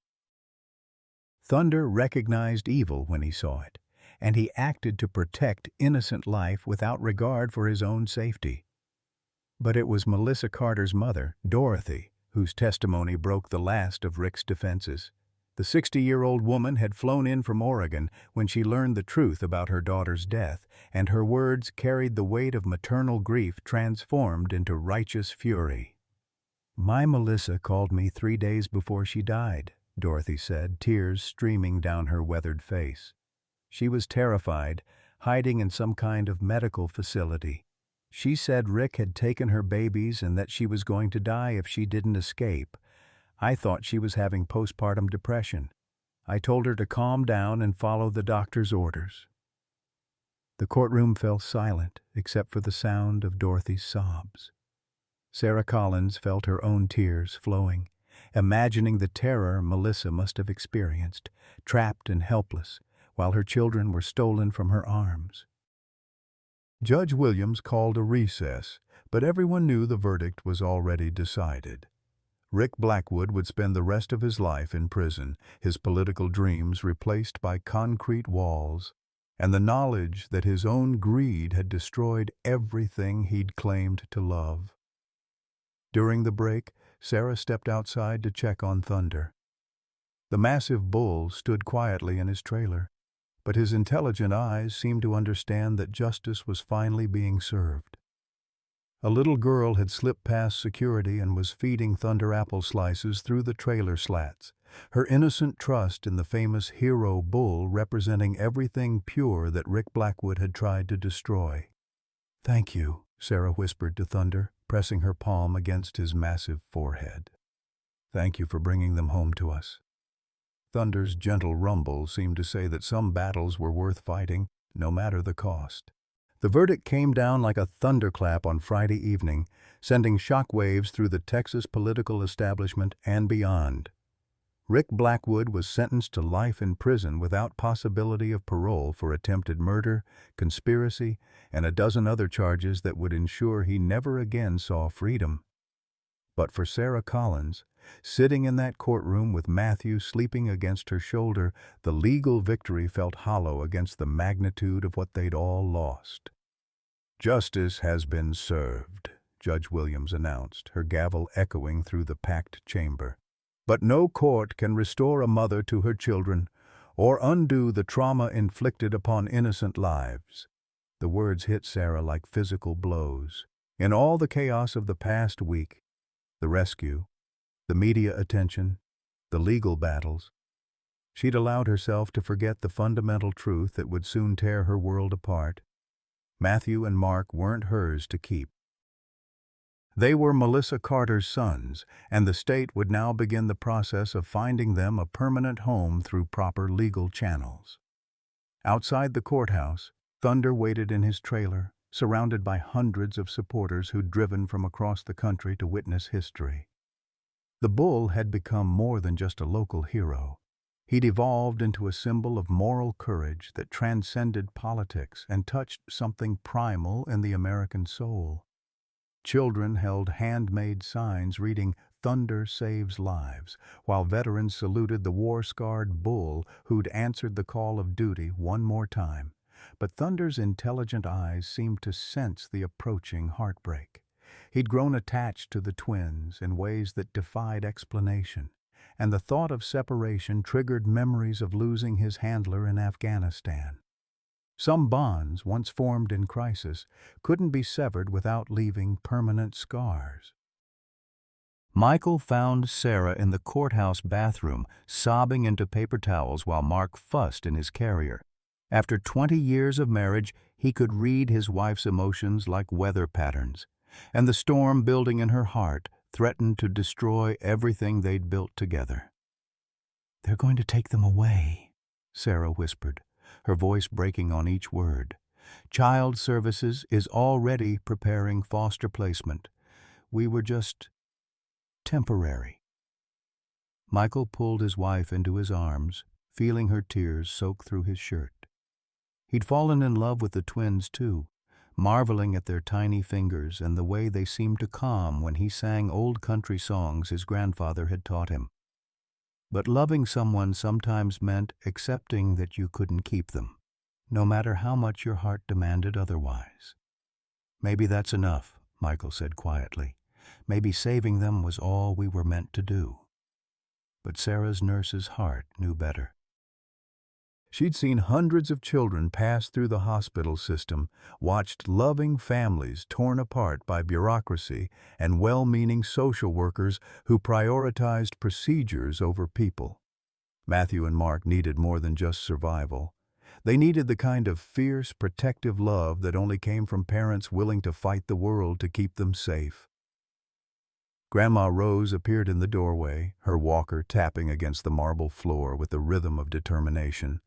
Thunder recognized evil when he saw it, and he acted to protect innocent life without regard for his own safety. But it was Melissa Carter's mother, Dorothy, whose testimony broke the last of Rick's defenses. The 60-year-old woman had flown in from Oregon when she learned the truth about her daughter's death, and her words carried the weight of maternal grief transformed into righteous fury. "My Melissa called me 3 days before she died," Dorothy said, tears streaming down her weathered face. She was terrified, hiding in some kind of medical facility. She said Rick had taken her babies and that she was going to die if she didn't escape. I thought she was having postpartum depression. I told her to calm down and follow the doctor's orders. The courtroom fell silent except for the sound of Dorothy's sobs. Sarah Collins felt her own tears flowing, imagining the terror Melissa must have experienced, trapped and helpless, while her children were stolen from her arms. Judge Williams called a recess, but everyone knew the verdict was already decided. Rick Blackwood would spend the rest of his life in prison, his political dreams replaced by concrete walls, and the knowledge that his own greed had destroyed everything he'd claimed to love. During the break, Sarah stepped outside to check on Thunder. The massive bull stood quietly in his trailer, but his intelligent eyes seemed to understand that justice was finally being served. A little girl had slipped past security and was feeding Thunder apple slices through the trailer slats, her innocent trust in the famous hero bull representing everything pure that Rick Blackwood had tried to destroy. "Thank you," Sarah whispered to Thunder, pressing her palm against his massive forehead. "Thank you for bringing them home to us." Thunder's gentle rumble seemed to say that some battles were worth fighting, no matter the cost. The verdict came down like a thunderclap on Friday evening, sending shockwaves through the Texas political establishment and beyond. Rick Blackwood was sentenced to life in prison without possibility of parole for attempted murder, conspiracy, and a dozen other charges that would ensure he never again saw freedom. But for Sarah Collins, sitting in that courtroom with Matthew sleeping against her shoulder, the legal victory felt hollow against the magnitude of what they'd all lost. "Justice has been served," Judge Williams announced, her gavel echoing through the packed chamber. "But no court can restore a mother to her children or undo the trauma inflicted upon innocent lives." The words hit Sarah like physical blows. In all the chaos of the past week, the rescue, the media attention, the legal battles, she'd allowed herself to forget the fundamental truth that would soon tear her world apart. Matthew and Mark weren't hers to keep. They were Melissa Carter's sons, and the state would now begin the process of finding them a permanent home through proper legal channels. Outside the courthouse, Thunder waited in his trailer, surrounded by hundreds of supporters who'd driven from across the country to witness history. The bull had become more than just a local hero. He'd evolved into a symbol of moral courage that transcended politics and touched something primal in the American soul. Children held handmade signs reading "Thunder Saves Lives," while veterans saluted the war-scarred bull who'd answered the call of duty one more time. But Thunder's intelligent eyes seemed to sense the approaching heartbreak. He'd grown attached to the twins in ways that defied explanation, and the thought of separation triggered memories of losing his handler in Afghanistan. Some bonds, once formed in crisis, couldn't be severed without leaving permanent scars. Michael found Sarah in the courthouse bathroom, sobbing into paper towels while Mark fussed in his carrier. After 20 years of marriage, he could read his wife's emotions like weather patterns, and the storm building in her heart threatened to destroy everything they'd built together. "They're going to take them away," Sarah whispered, her voice breaking on each word. "Child Services is already preparing foster placement. We were just temporary." Michael pulled his wife into his arms, feeling her tears soak through his shirt. He'd fallen in love with the twins, too, marveling at their tiny fingers and the way they seemed to calm when he sang old country songs his grandfather had taught him. But loving someone sometimes meant accepting that you couldn't keep them, no matter how much your heart demanded otherwise. "Maybe that's enough," Michael said quietly. "Maybe saving them was all we were meant to do." But Sarah's nurse's heart knew better. She'd seen hundreds of children pass through the hospital system, watched loving families torn apart by bureaucracy and well-meaning social workers who prioritized procedures over people. Matthew and Mark needed more than just survival. They needed the kind of fierce, protective love that only came from parents willing to fight the world to keep them safe. Grandma Rose appeared in the doorway, her walker tapping against the marble floor with the rhythm of determination.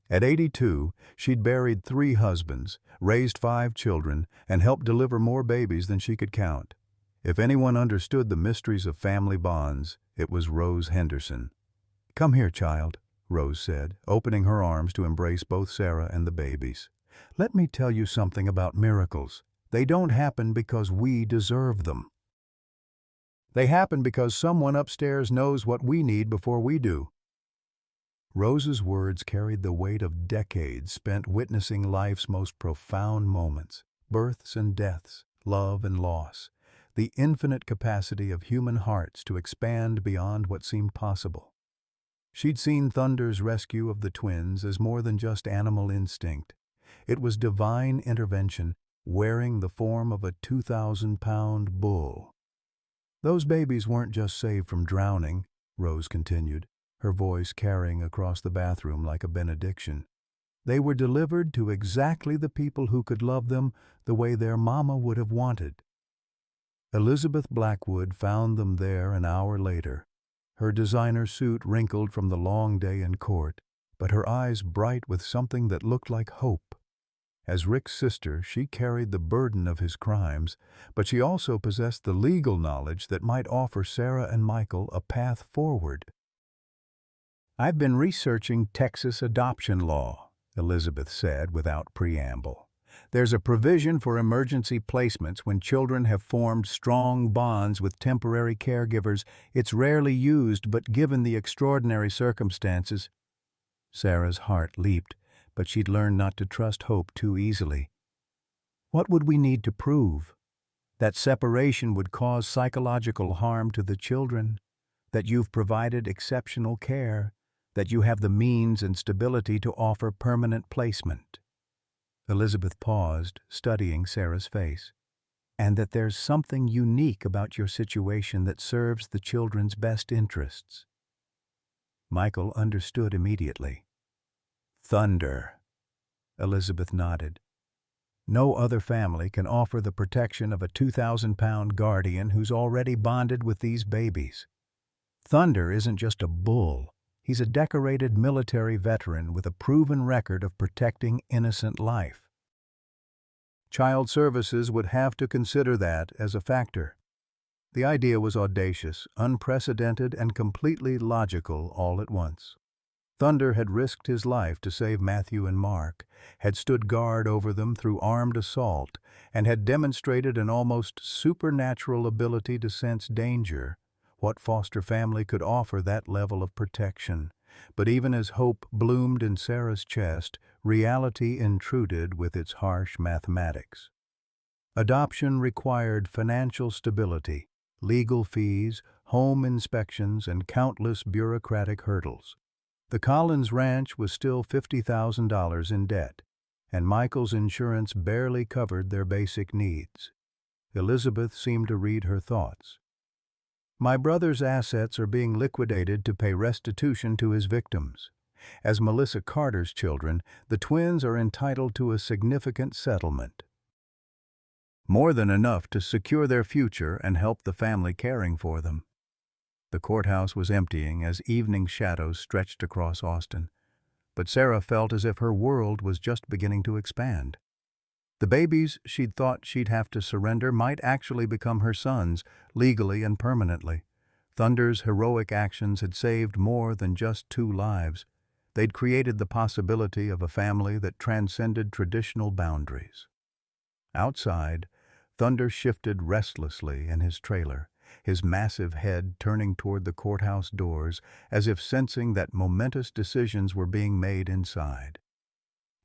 At 82, she'd buried 3 husbands, raised 5 children, and helped deliver more babies than she could count. If anyone understood the mysteries of family bonds, it was Rose Henderson. "Come here, child," Rose said, opening her arms to embrace both Sarah and the babies. "Let me tell you something about miracles. They don't happen because we deserve them. They happen because someone upstairs knows what we need before we do." Rose's words carried the weight of decades spent witnessing life's most profound moments, births and deaths, love and loss, the infinite capacity of human hearts to expand beyond what seemed possible. She'd seen Thunder's rescue of the twins as more than just animal instinct. It was divine intervention, wearing the form of a 2,000-pound bull. "Those babies weren't just saved from drowning," Rose continued, her voice carrying across the bathroom like a benediction. "They were delivered to exactly the people who could love them the way their mama would have wanted." Elizabeth Blackwood found them there an hour later, her designer suit wrinkled from the long day in court, but her eyes bright with something that looked like hope. As Rick's sister, she carried the burden of his crimes, but she also possessed the legal knowledge that might offer Sarah and Michael a path forward. "I've been researching Texas adoption law," Elizabeth said without preamble. "There's a provision for emergency placements when children have formed strong bonds with temporary caregivers. It's rarely used, but given the extraordinary circumstances—" Sarah's heart leaped, but she'd learned not to trust hope too easily. "What would we need to prove? That separation would cause psychological harm to the children? That you've provided exceptional care? That you have the means and stability to offer permanent placement?" Elizabeth paused, studying Sarah's face. "And that there's something unique about your situation that serves the children's best interests?" Michael understood immediately. "Thunder." Elizabeth nodded. "No other family can offer the protection of a 2,000-pound guardian who's already bonded with these babies. Thunder isn't just a bull. He's a decorated military veteran with a proven record of protecting innocent life. Child Services would have to consider that as a factor." The idea was audacious, unprecedented, and completely logical all at once. Thunder had risked his life to save Matthew and Mark, had stood guard over them through armed assault, and had demonstrated an almost supernatural ability to sense danger. What foster family could offer that level of protection? But even as hope bloomed in Sarah's chest, reality intruded with its harsh mathematics. Adoption required financial stability, legal fees, home inspections, and countless bureaucratic hurdles. The Collins Ranch was still $50,000 in debt, and Michael's insurance barely covered their basic needs. Elizabeth seemed to read her thoughts. "My brother's assets are being liquidated to pay restitution to his victims. As Melissa Carter's children, the twins are entitled to a significant settlement. More than enough to secure their future and help the family caring for them." The courthouse was emptying as evening shadows stretched across Austin, but Sarah felt as if her world was just beginning to expand. The babies she'd thought she'd have to surrender might actually become her sons, legally and permanently. Thunder's heroic actions had saved more than just 2 lives. They'd created the possibility of a family that transcended traditional boundaries. Outside, Thunder shifted restlessly in his trailer, his massive head turning toward the courthouse doors as if sensing that momentous decisions were being made inside.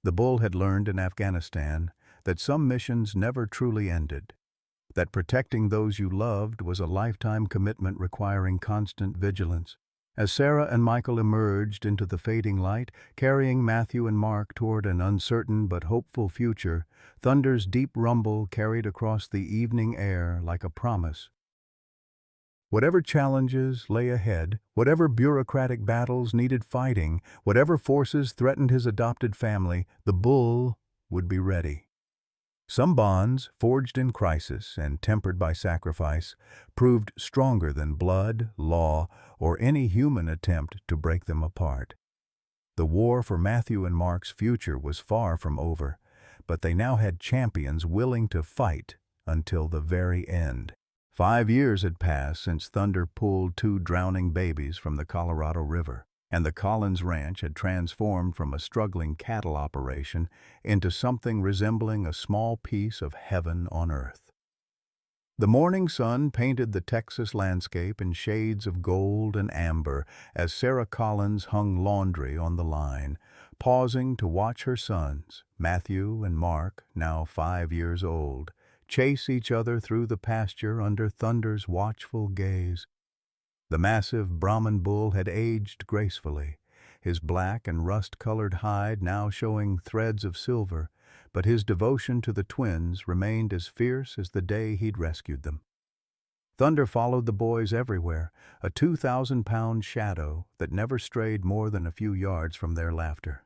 The bull had learned in Afghanistan that some missions never truly ended, that protecting those you loved was a lifetime commitment requiring constant vigilance. As Sarah and Michael emerged into the fading light, carrying Matthew and Mark toward an uncertain but hopeful future, Thunder's deep rumble carried across the evening air like a promise. Whatever challenges lay ahead, whatever bureaucratic battles needed fighting, whatever forces threatened his adopted family, the bull would be ready. Some bonds, forged in crisis and tempered by sacrifice, proved stronger than blood, law, or any human attempt to break them apart. The war for Matthew and Mark's future was far from over, but they now had champions willing to fight until the very end. 5 years had passed since Thunder pulled 2 drowning babies from the Colorado River, and the Collins Ranch had transformed from a struggling cattle operation into something resembling a small piece of heaven on earth. The morning sun painted the Texas landscape in shades of gold and amber as Sarah Collins hung laundry on the line, pausing to watch her sons, Matthew and Mark, now 5 years old, chase each other through the pasture under Thunder's watchful gaze. The massive Brahman bull had aged gracefully, his black and rust-colored hide now showing threads of silver, but his devotion to the twins remained as fierce as the day he'd rescued them. Thunder followed the boys everywhere, a 2,000-pound shadow that never strayed more than a few yards from their laughter.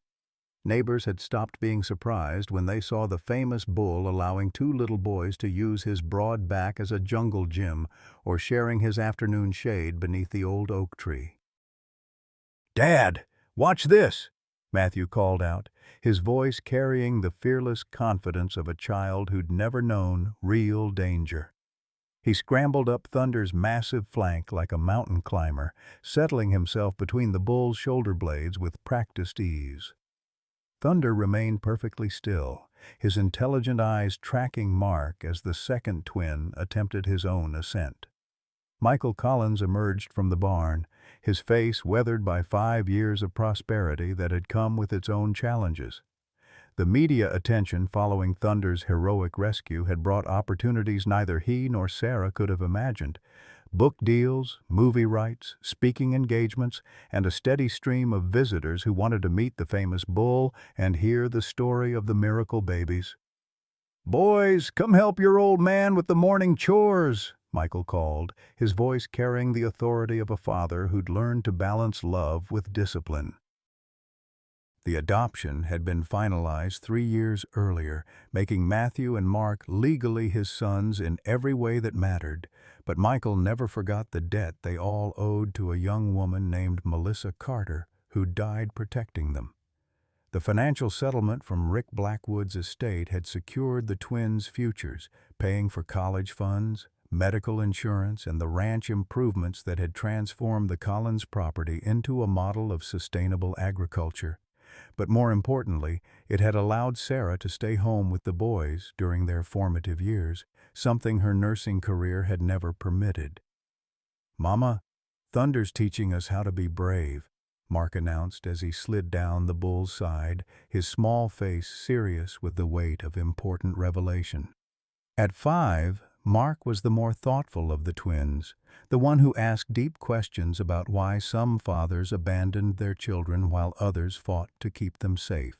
Neighbors had stopped being surprised when they saw the famous bull allowing 2 little boys to use his broad back as a jungle gym or sharing his afternoon shade beneath the old oak tree. "Dad, watch this!" Matthew called out, his voice carrying the fearless confidence of a child who'd never known real danger. He scrambled up Thunder's massive flank like a mountain climber, settling himself between the bull's shoulder blades with practiced ease. Thunder remained perfectly still, his intelligent eyes tracking Mark as the second twin attempted his own ascent. Michael Collins emerged from the barn, his face weathered by 5 years of prosperity that had come with its own challenges. The media attention following Thunder's heroic rescue had brought opportunities neither he nor Sarah could have imagined. Book deals, movie rights, speaking engagements, and a steady stream of visitors who wanted to meet the famous bull and hear the story of the miracle babies. "Boys, come help your old man with the morning chores," Michael called, his voice carrying the authority of a father who'd learned to balance love with discipline. The adoption had been finalized 3 years earlier, making Matthew and Mark legally his sons in every way that mattered, but Michael never forgot the debt they all owed to a young woman named Melissa Carter, who died protecting them. The financial settlement from Rick Blackwood's estate had secured the twins' futures, paying for college funds, medical insurance, and the ranch improvements that had transformed the Collins property into a model of sustainable agriculture. But more importantly, it had allowed Sarah to stay home with the boys during their formative years, something her nursing career had never permitted. "Mama, Thunder's teaching us how to be brave," Mark announced as he slid down the bull's side, his small face serious with the weight of important revelation. At 5, Mark was the more thoughtful of the twins, the one who asked deep questions about why some fathers abandoned their children while others fought to keep them safe.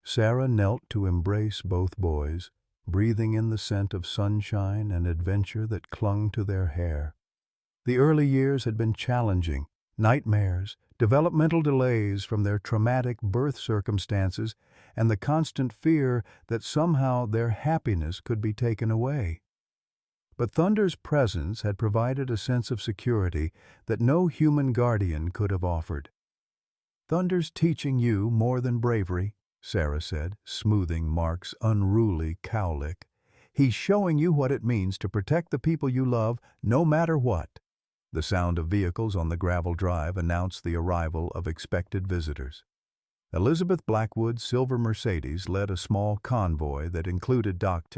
Sarah knelt to embrace both boys, breathing in the scent of sunshine and adventure that clung to their hair. The early years had been challenging, nightmares, developmental delays from their traumatic birth circumstances, and the constant fear that somehow their happiness could be taken away. But Thunder's presence had provided a sense of security that no human guardian could have offered. "Thunder's teaching you more than bravery," Sarah said, smoothing Mark's unruly cowlick. "He's showing you what it means to protect the people you love, no matter what." The sound of vehicles on the gravel drive announced the arrival of expected visitors. Elizabeth Blackwood's silver Mercedes led a small convoy that included Dr.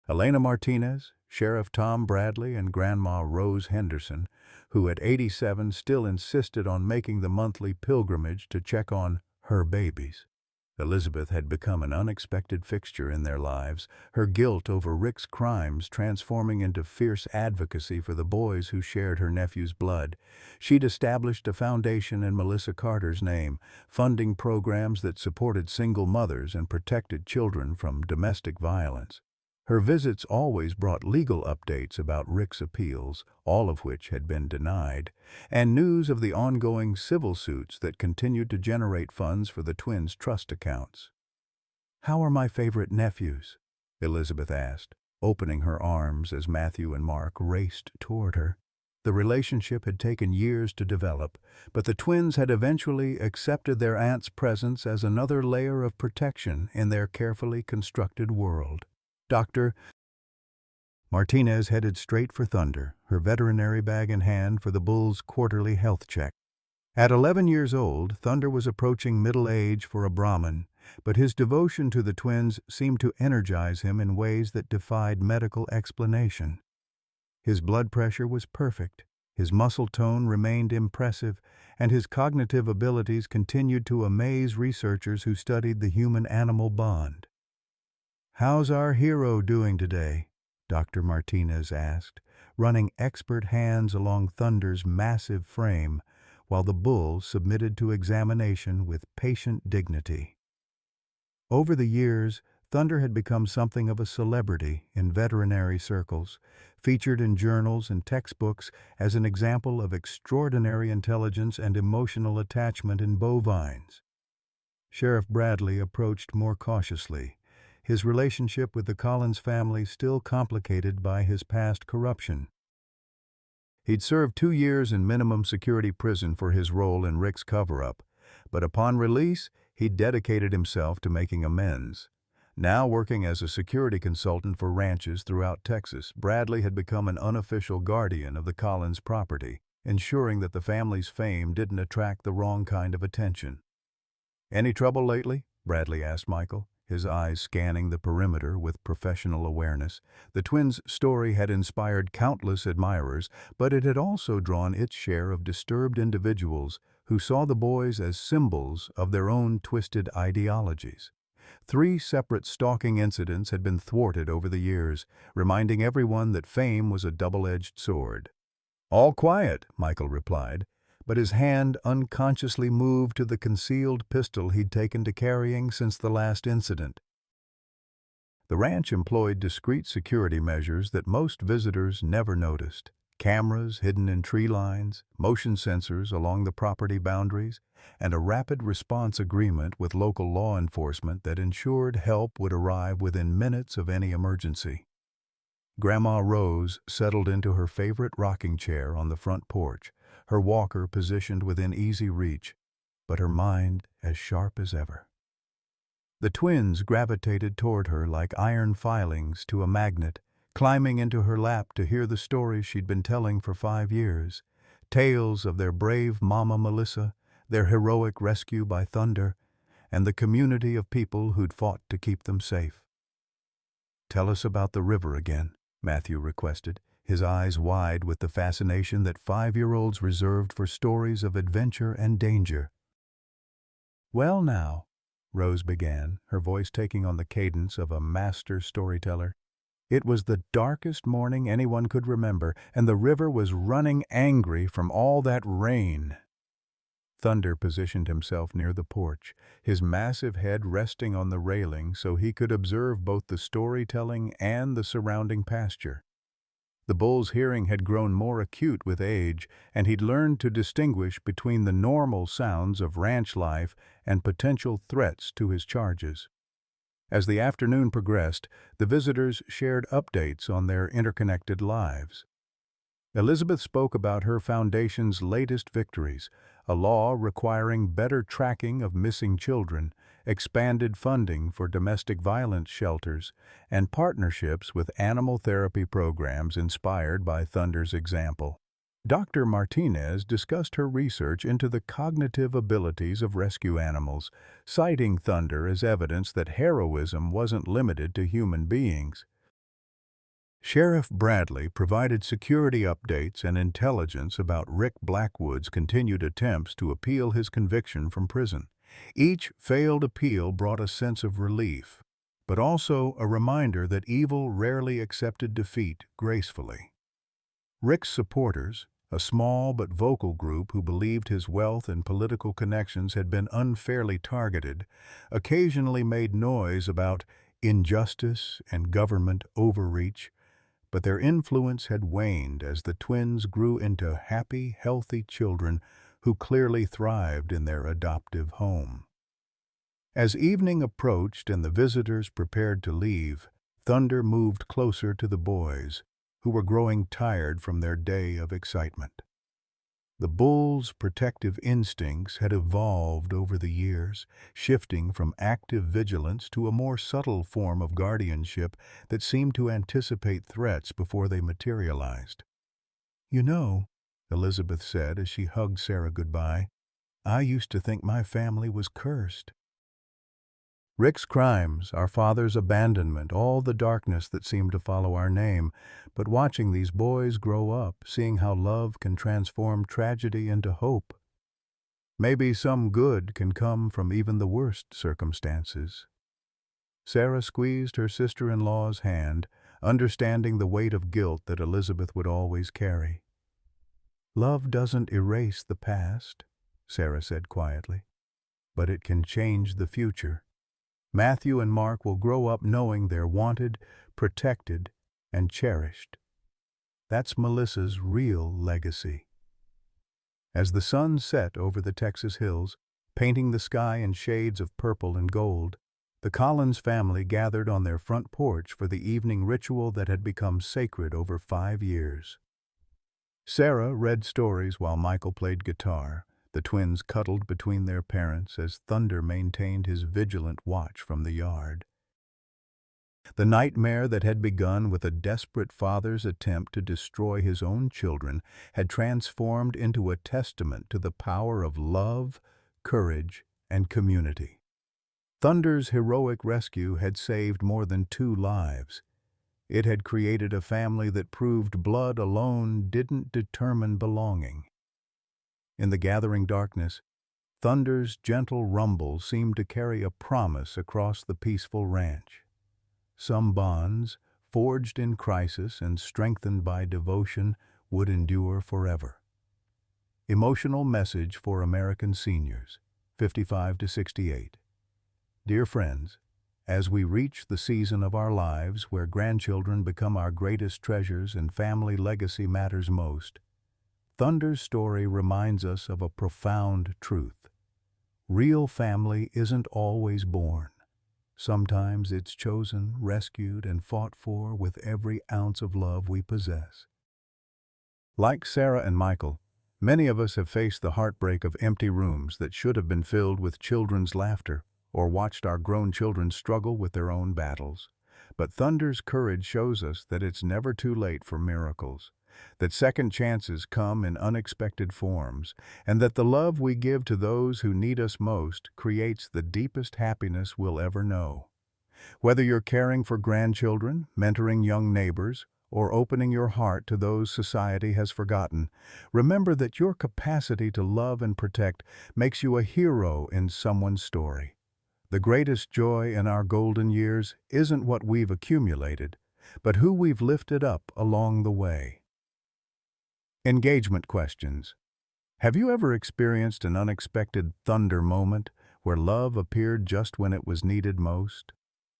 Elena Martinez, Sheriff Tom Bradley, and Grandma Rose Henderson, who at 87 still insisted on making the monthly pilgrimage to check on her babies. Elizabeth had become an unexpected fixture in their lives, her guilt over Rick's crimes transforming into fierce advocacy for the boys who shared her nephew's blood. She'd established a foundation in Melissa Carter's name, funding programs that supported single mothers and protected children from domestic violence. Her visits always brought legal updates about Rick's appeals, all of which had been denied, and news of the ongoing civil suits that continued to generate funds for the twins' trust accounts. "How are my favorite nephews?" Elizabeth asked, opening her arms as Matthew and Mark raced toward her. The relationship had taken years to develop, but the twins had eventually accepted their aunt's presence as another layer of protection in their carefully constructed world. Dr. Martinez headed straight for Thunder, her veterinary bag in hand for the bull's quarterly health check. At 11 years old, Thunder was approaching middle age for a Brahmin, but his devotion to the twins seemed to energize him in ways that defied medical explanation. His blood pressure was perfect, his muscle tone remained impressive, and his cognitive abilities continued to amaze researchers who studied the human-animal bond. "How's our hero doing today?" Dr. Martinez asked, running expert hands along Thunder's massive frame, while the bull submitted to examination with patient dignity. Over the years, Thunder had become something of a celebrity in veterinary circles, featured in journals and textbooks as an example of extraordinary intelligence and emotional attachment in bovines. Sheriff Bradley approached more cautiously, his relationship with the Collins family still complicated by his past corruption. He'd served 2 years in minimum security prison for his role in Rick's cover-up, but upon release, he'd dedicated himself to making amends. Now working as a security consultant for ranches throughout Texas, Bradley had become an unofficial guardian of the Collins property, ensuring that the family's fame didn't attract the wrong kind of attention. "Any trouble lately?" Bradley asked Michael, his eyes scanning the perimeter with professional awareness. The twins' story had inspired countless admirers, but it had also drawn its share of disturbed individuals who saw the boys as symbols of their own twisted ideologies. 3 separate stalking incidents had been thwarted over the years, reminding everyone that fame was a double-edged sword. "All quiet," Michael replied, but his hand unconsciously moved to the concealed pistol he'd taken to carrying since the last incident. The ranch employed discreet security measures that most visitors never noticed. Cameras hidden in tree lines, motion sensors along the property boundaries, and a rapid response agreement with local law enforcement that ensured help would arrive within minutes of any emergency. Grandma Rose settled into her favorite rocking chair on the front porch, her walker positioned within easy reach, but her mind as sharp as ever. The twins gravitated toward her like iron filings to a magnet, climbing into her lap to hear the stories she'd been telling for 5 years, tales of their brave Mama Melissa, their heroic rescue by Thunder, and the community of people who'd fought to keep them safe. "Tell us about the river again," Matthew requested, his eyes wide with the fascination that 5-year-olds reserved for stories of adventure and danger. "Well now," Rose began, her voice taking on the cadence of a master storyteller. "It was the darkest morning anyone could remember, and the river was running angry from all that rain." Thunder positioned himself near the porch, his massive head resting on the railing so he could observe both the storytelling and the surrounding pasture. The bull's hearing had grown more acute with age, and he'd learned to distinguish between the normal sounds of ranch life and potential threats to his charges. As the afternoon progressed, the visitors shared updates on their interconnected lives. Elizabeth spoke about her foundation's latest victories, a law requiring better tracking of missing children, expanded funding for domestic violence shelters, and partnerships with animal therapy programs inspired by Thunder's example. Dr. Martinez discussed her research into the cognitive abilities of rescue animals, citing thunder as evidence that heroism wasn't limited to human beings. Sheriff Bradley provided security updates and intelligence about Rick Blackwood's continued attempts to appeal his conviction from prison. Each failed appeal brought a sense of relief, but also a reminder that evil rarely accepted defeat gracefully. Rick's supporters, a small but vocal group who believed his wealth and political connections had been unfairly targeted, occasionally made noise about injustice and government overreach, but their influence had waned as the twins grew into happy, healthy children who clearly thrived in their adoptive home. As evening approached and the visitors prepared to leave, Thunder moved closer to the boys, who were growing tired from their day of excitement. The bull's protective instincts had evolved over the years, shifting from active vigilance to a more subtle form of guardianship that seemed to anticipate threats before they materialized. "You know," Elizabeth said as she hugged Sarah goodbye, "I used to think my family was cursed." Rick's crimes, our father's abandonment, all the darkness that seemed to follow our name, but watching these boys grow up, seeing how love can transform tragedy into hope. Maybe some good can come from even the worst circumstances. Sarah squeezed her sister-in-law's hand, understanding the weight of guilt that Elizabeth would always carry. "Love doesn't erase the past," Sarah said quietly, "but it can change the future. Matthew and Mark will grow up knowing they're wanted, protected, and cherished. That's Melissa's real legacy." As the sun set over the Texas hills, painting the sky in shades of purple and gold, the Collins family gathered on their front porch for the evening ritual that had become sacred over 5 years. Sarah read stories while Michael played guitar. The twins cuddled between their parents as Thunder maintained his vigilant watch from the yard. The nightmare that had begun with a desperate father's attempt to destroy his own children had transformed into a testament to the power of love, courage, and community. Thunder's heroic rescue had saved more than 2 lives. It had created a family that proved blood alone didn't determine belonging. In the gathering darkness, Thunder's gentle rumble seemed to carry a promise across the peaceful ranch. Some bonds, forged in crisis and strengthened by devotion, would endure forever. Emotional message for American seniors, 55 to 68. Dear friends, as we reach the season of our lives where grandchildren become our greatest treasures and family legacy matters most, Thunder's story reminds us of a profound truth. Real family isn't always born. Sometimes it's chosen, rescued, and fought for with every ounce of love we possess. Like Sarah and Michael, many of us have faced the heartbreak of empty rooms that should have been filled with children's laughter, or watched our grown children struggle with their own battles. But Thunder's courage shows us that it's never too late for miracles, that second chances come in unexpected forms, and that the love we give to those who need us most creates the deepest happiness we'll ever know. Whether you're caring for grandchildren, mentoring young neighbors, or opening your heart to those society has forgotten, remember that your capacity to love and protect makes you a hero in someone's story. The greatest joy in our golden years isn't what we've accumulated, but who we've lifted up along the way. Engagement questions. Have you ever experienced an unexpected thunder moment where love appeared just when it was needed most?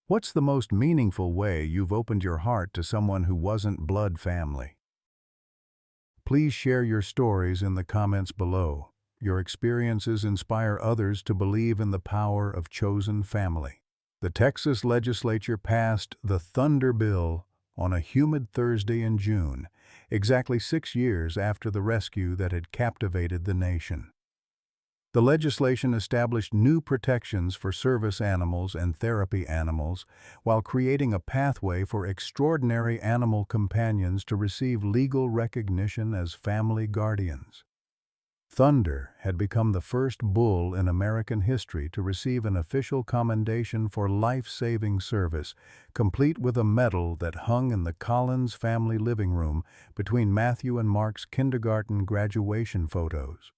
What's the most meaningful way you've opened your heart to someone who wasn't blood family? Please share your stories in the comments below. Your experiences inspire others to believe in the power of chosen family. The Texas legislature passed the Thunder Bill on a humid Thursday in June, exactly 6 years after the rescue that had captivated the nation. The legislation established new protections for service animals and therapy animals, while creating a pathway for extraordinary animal companions to receive legal recognition as family guardians. Thunder had become the first bull in American history to receive an official commendation for life-saving service, complete with a medal that hung in the Collins family living room between Matthew and Mark's kindergarten graduation photos.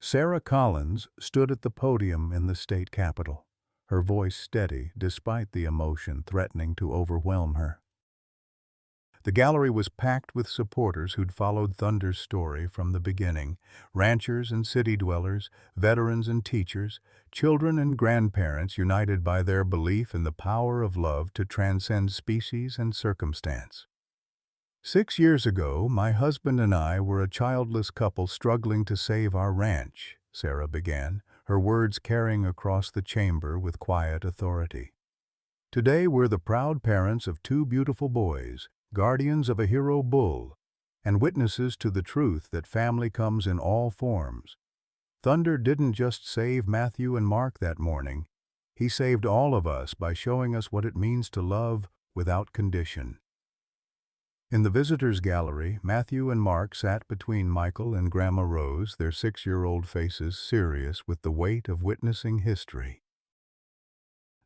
Sarah Collins stood at the podium in the state capitol, her voice steady despite the emotion threatening to overwhelm her. The gallery was packed with supporters who'd followed Thunder's story from the beginning: ranchers and city dwellers, veterans and teachers, children and grandparents united by their belief in the power of love to transcend species and circumstance. 6 years ago, my husband and I were a childless couple struggling to save our ranch, Sarah began, her words carrying across the chamber with quiet authority. Today we're the proud parents of 2 beautiful boys, guardians of a hero bull, and witnesses to the truth that family comes in all forms. Thunder didn't just save Matthew and Mark that morning. He saved all of us by showing us what it means to love without condition. In the visitors' gallery, Matthew and Mark sat between Michael and Grandma Rose, their 6-year-old faces serious with the weight of witnessing history.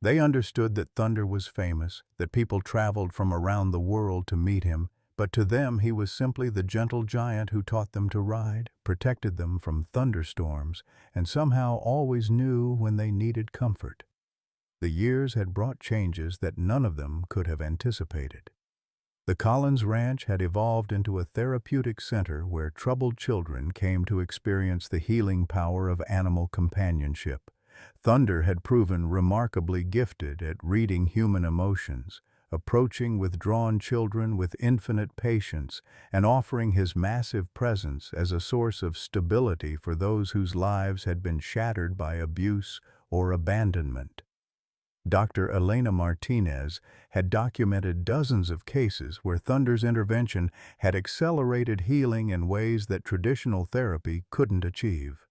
They understood that Thunder was famous, that people traveled from around the world to meet him, but to them he was simply the gentle giant who taught them to ride, protected them from thunderstorms, and somehow always knew when they needed comfort. The years had brought changes that none of them could have anticipated. The Collins Ranch had evolved into a therapeutic center where troubled children came to experience the healing power of animal companionship. Thunder had proven remarkably gifted at reading human emotions, approaching withdrawn children with infinite patience, and offering his massive presence as a source of stability for those whose lives had been shattered by abuse or abandonment. Dr. Elena Martinez had documented dozens of cases where Thunder's intervention had accelerated healing in ways that traditional therapy couldn't achieve.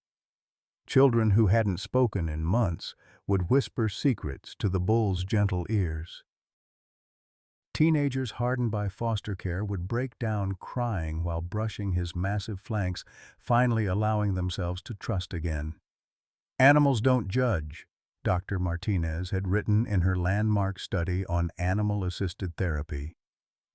Children who hadn't spoken in months would whisper secrets to the bull's gentle ears. Teenagers hardened by foster care would break down crying while brushing his massive flanks, finally allowing themselves to trust again. Animals don't judge, Dr. Martinez had written in her landmark study on animal-assisted therapy.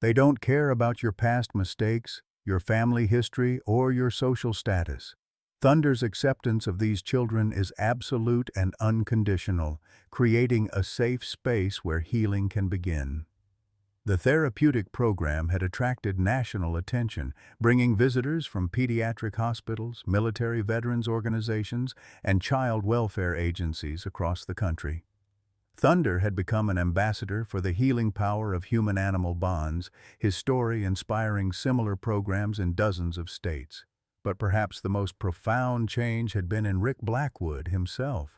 They don't care about your past mistakes, your family history, or your social status. Thunder's acceptance of these children is absolute and unconditional, creating a safe space where healing can begin. The therapeutic program had attracted national attention, bringing visitors from pediatric hospitals, military veterans organizations, and child welfare agencies across the country. Thunder had become an ambassador for the healing power of human-animal bonds, his story inspiring similar programs in dozens of states. But perhaps the most profound change had been in Rick Blackwood himself.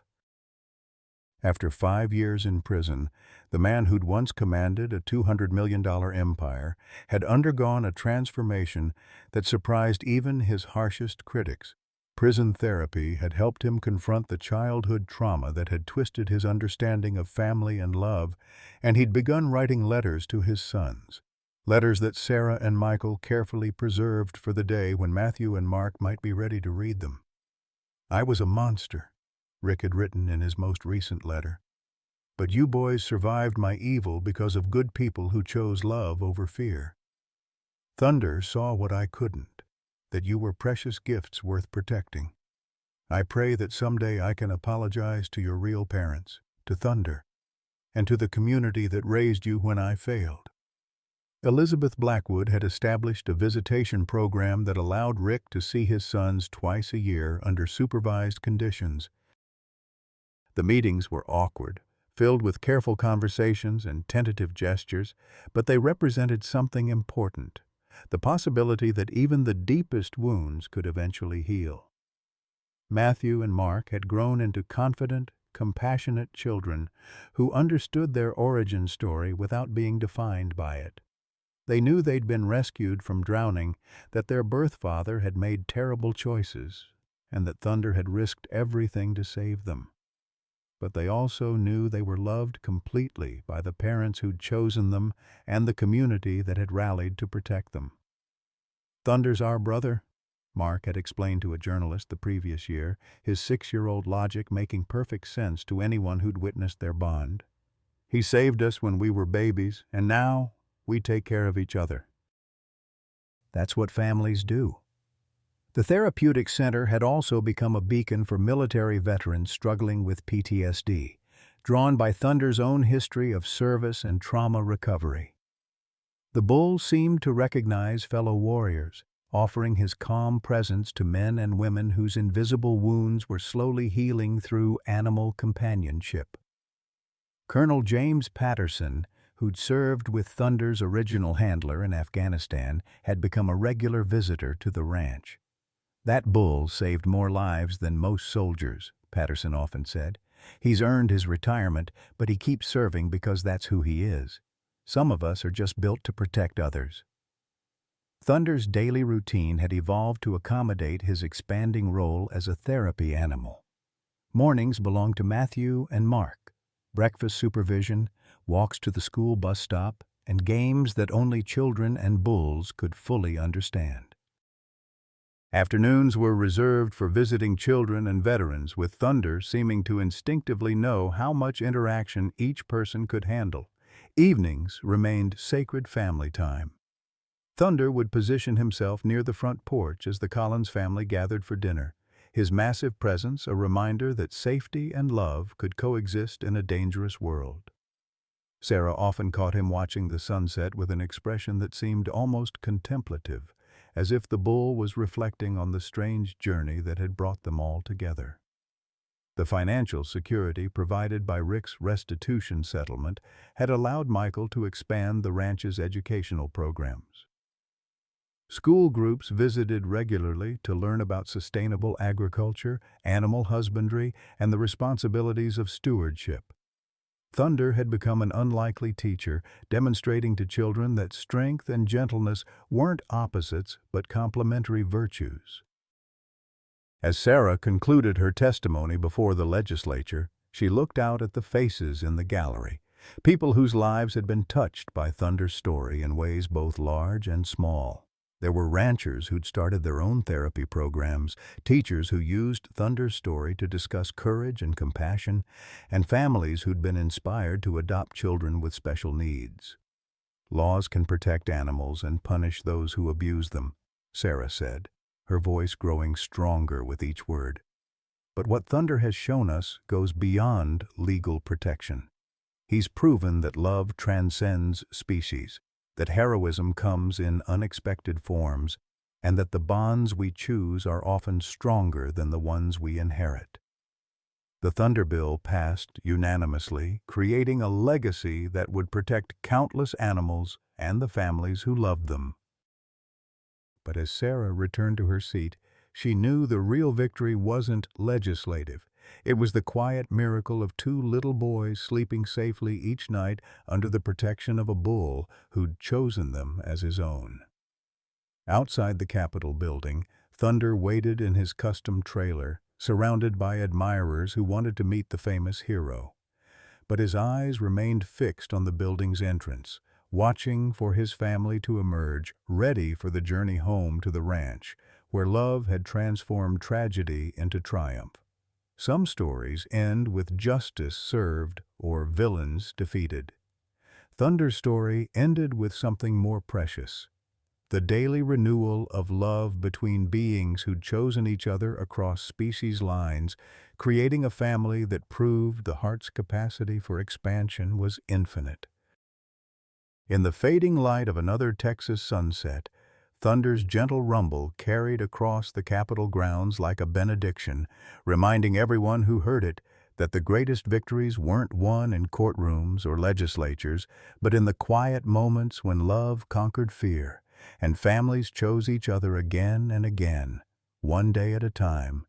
After 5 years in prison, the man who'd once commanded a $200 million empire had undergone a transformation that surprised even his harshest critics. Prison therapy had helped him confront the childhood trauma that had twisted his understanding of family and love, and he'd begun writing letters to his sons. Letters that Sarah and Michael carefully preserved for the day when Matthew and Mark might be ready to read them. "I was a monster," Rick had written in his most recent letter. "But you boys survived my evil because of good people who chose love over fear. Thunder saw what I couldn't, that you were precious gifts worth protecting. I pray that someday I can apologize to your real parents, to Thunder, and to the community that raised you when I failed." Elizabeth Blackwood had established a visitation program that allowed Rick to see his sons twice a year under supervised conditions. The meetings were awkward, filled with careful conversations and tentative gestures, but they represented something important: the possibility that even the deepest wounds could eventually heal. Matthew and Mark had grown into confident, compassionate children who understood their origin story without being defined by it. They knew they'd been rescued from drowning, that their birth father had made terrible choices, and that Thunder had risked everything to save them. But they also knew they were loved completely by the parents who'd chosen them and the community that had rallied to protect them. "Thunder's our brother," Mark had explained to a journalist the previous year, his 6-year-old logic making perfect sense to anyone who'd witnessed their bond. "He saved us when we were babies, and now we take care of each other." That's what families do. The Therapeutic Center had also become a beacon for military veterans struggling with PTSD, drawn by Thunder's own history of service and trauma recovery. The bull seemed to recognize fellow warriors, offering his calm presence to men and women whose invisible wounds were slowly healing through animal companionship. Colonel James Patterson, who'd served with Thunder's original handler in Afghanistan, had become a regular visitor to the ranch. "That bull saved more lives than most soldiers," Patterson often said. "He's earned his retirement, but he keeps serving because that's who he is. Some of us are just built to protect others." Thunder's daily routine had evolved to accommodate his expanding role as a therapy animal. Mornings belonged to Matthew and Mark. Breakfast supervision, walks to the school bus stop, and games that only children and bulls could fully understand. Afternoons were reserved for visiting children and veterans, with Thunder seeming to instinctively know how much interaction each person could handle. Evenings remained sacred family time. Thunder would position himself near the front porch as the Collins family gathered for dinner, his massive presence a reminder that safety and love could coexist in a dangerous world. Sarah often caught him watching the sunset with an expression that seemed almost contemplative, as if the bull was reflecting on the strange journey that had brought them all together. The financial security provided by Rick's restitution settlement had allowed Michael to expand the ranch's educational programs. School groups visited regularly to learn about sustainable agriculture, animal husbandry, and the responsibilities of stewardship. Thunder had become an unlikely teacher, demonstrating to children that strength and gentleness weren't opposites but complementary virtues. As Sarah concluded her testimony before the legislature, she looked out at the faces in the gallery, people whose lives had been touched by Thunder's story in ways both large and small. There were ranchers who'd started their own therapy programs, teachers who used Thunder's story to discuss courage and compassion, and families who'd been inspired to adopt children with special needs. "Laws can protect animals and punish those who abuse them," Sarah said, her voice growing stronger with each word. "But what Thunder has shown us goes beyond legal protection. He's proven that love transcends species, that heroism comes in unexpected forms, and that the bonds we choose are often stronger than the ones we inherit." The Thunder Bill passed unanimously, creating a legacy that would protect countless animals and the families who loved them. But as Sarah returned to her seat, she knew the real victory wasn't legislative. It was the quiet miracle of 2 little boys sleeping safely each night under the protection of a bull who'd chosen them as his own. Outside the Capitol building, Thunder waited in his custom trailer, surrounded by admirers who wanted to meet the famous hero. But his eyes remained fixed on the building's entrance, watching for his family to emerge, ready for the journey home to the ranch, where love had transformed tragedy into triumph. Some stories end with justice served or villains defeated. Thunder's story ended with something more precious: the daily renewal of love between beings who'd chosen each other across species lines, creating a family that proved the heart's capacity for expansion was infinite. In the fading light of another Texas sunset, Thunder's gentle rumble carried across the Capitol grounds like a benediction, reminding everyone who heard it that the greatest victories weren't won in courtrooms or legislatures, but in the quiet moments when love conquered fear, and families chose each other again and again, one day at a time,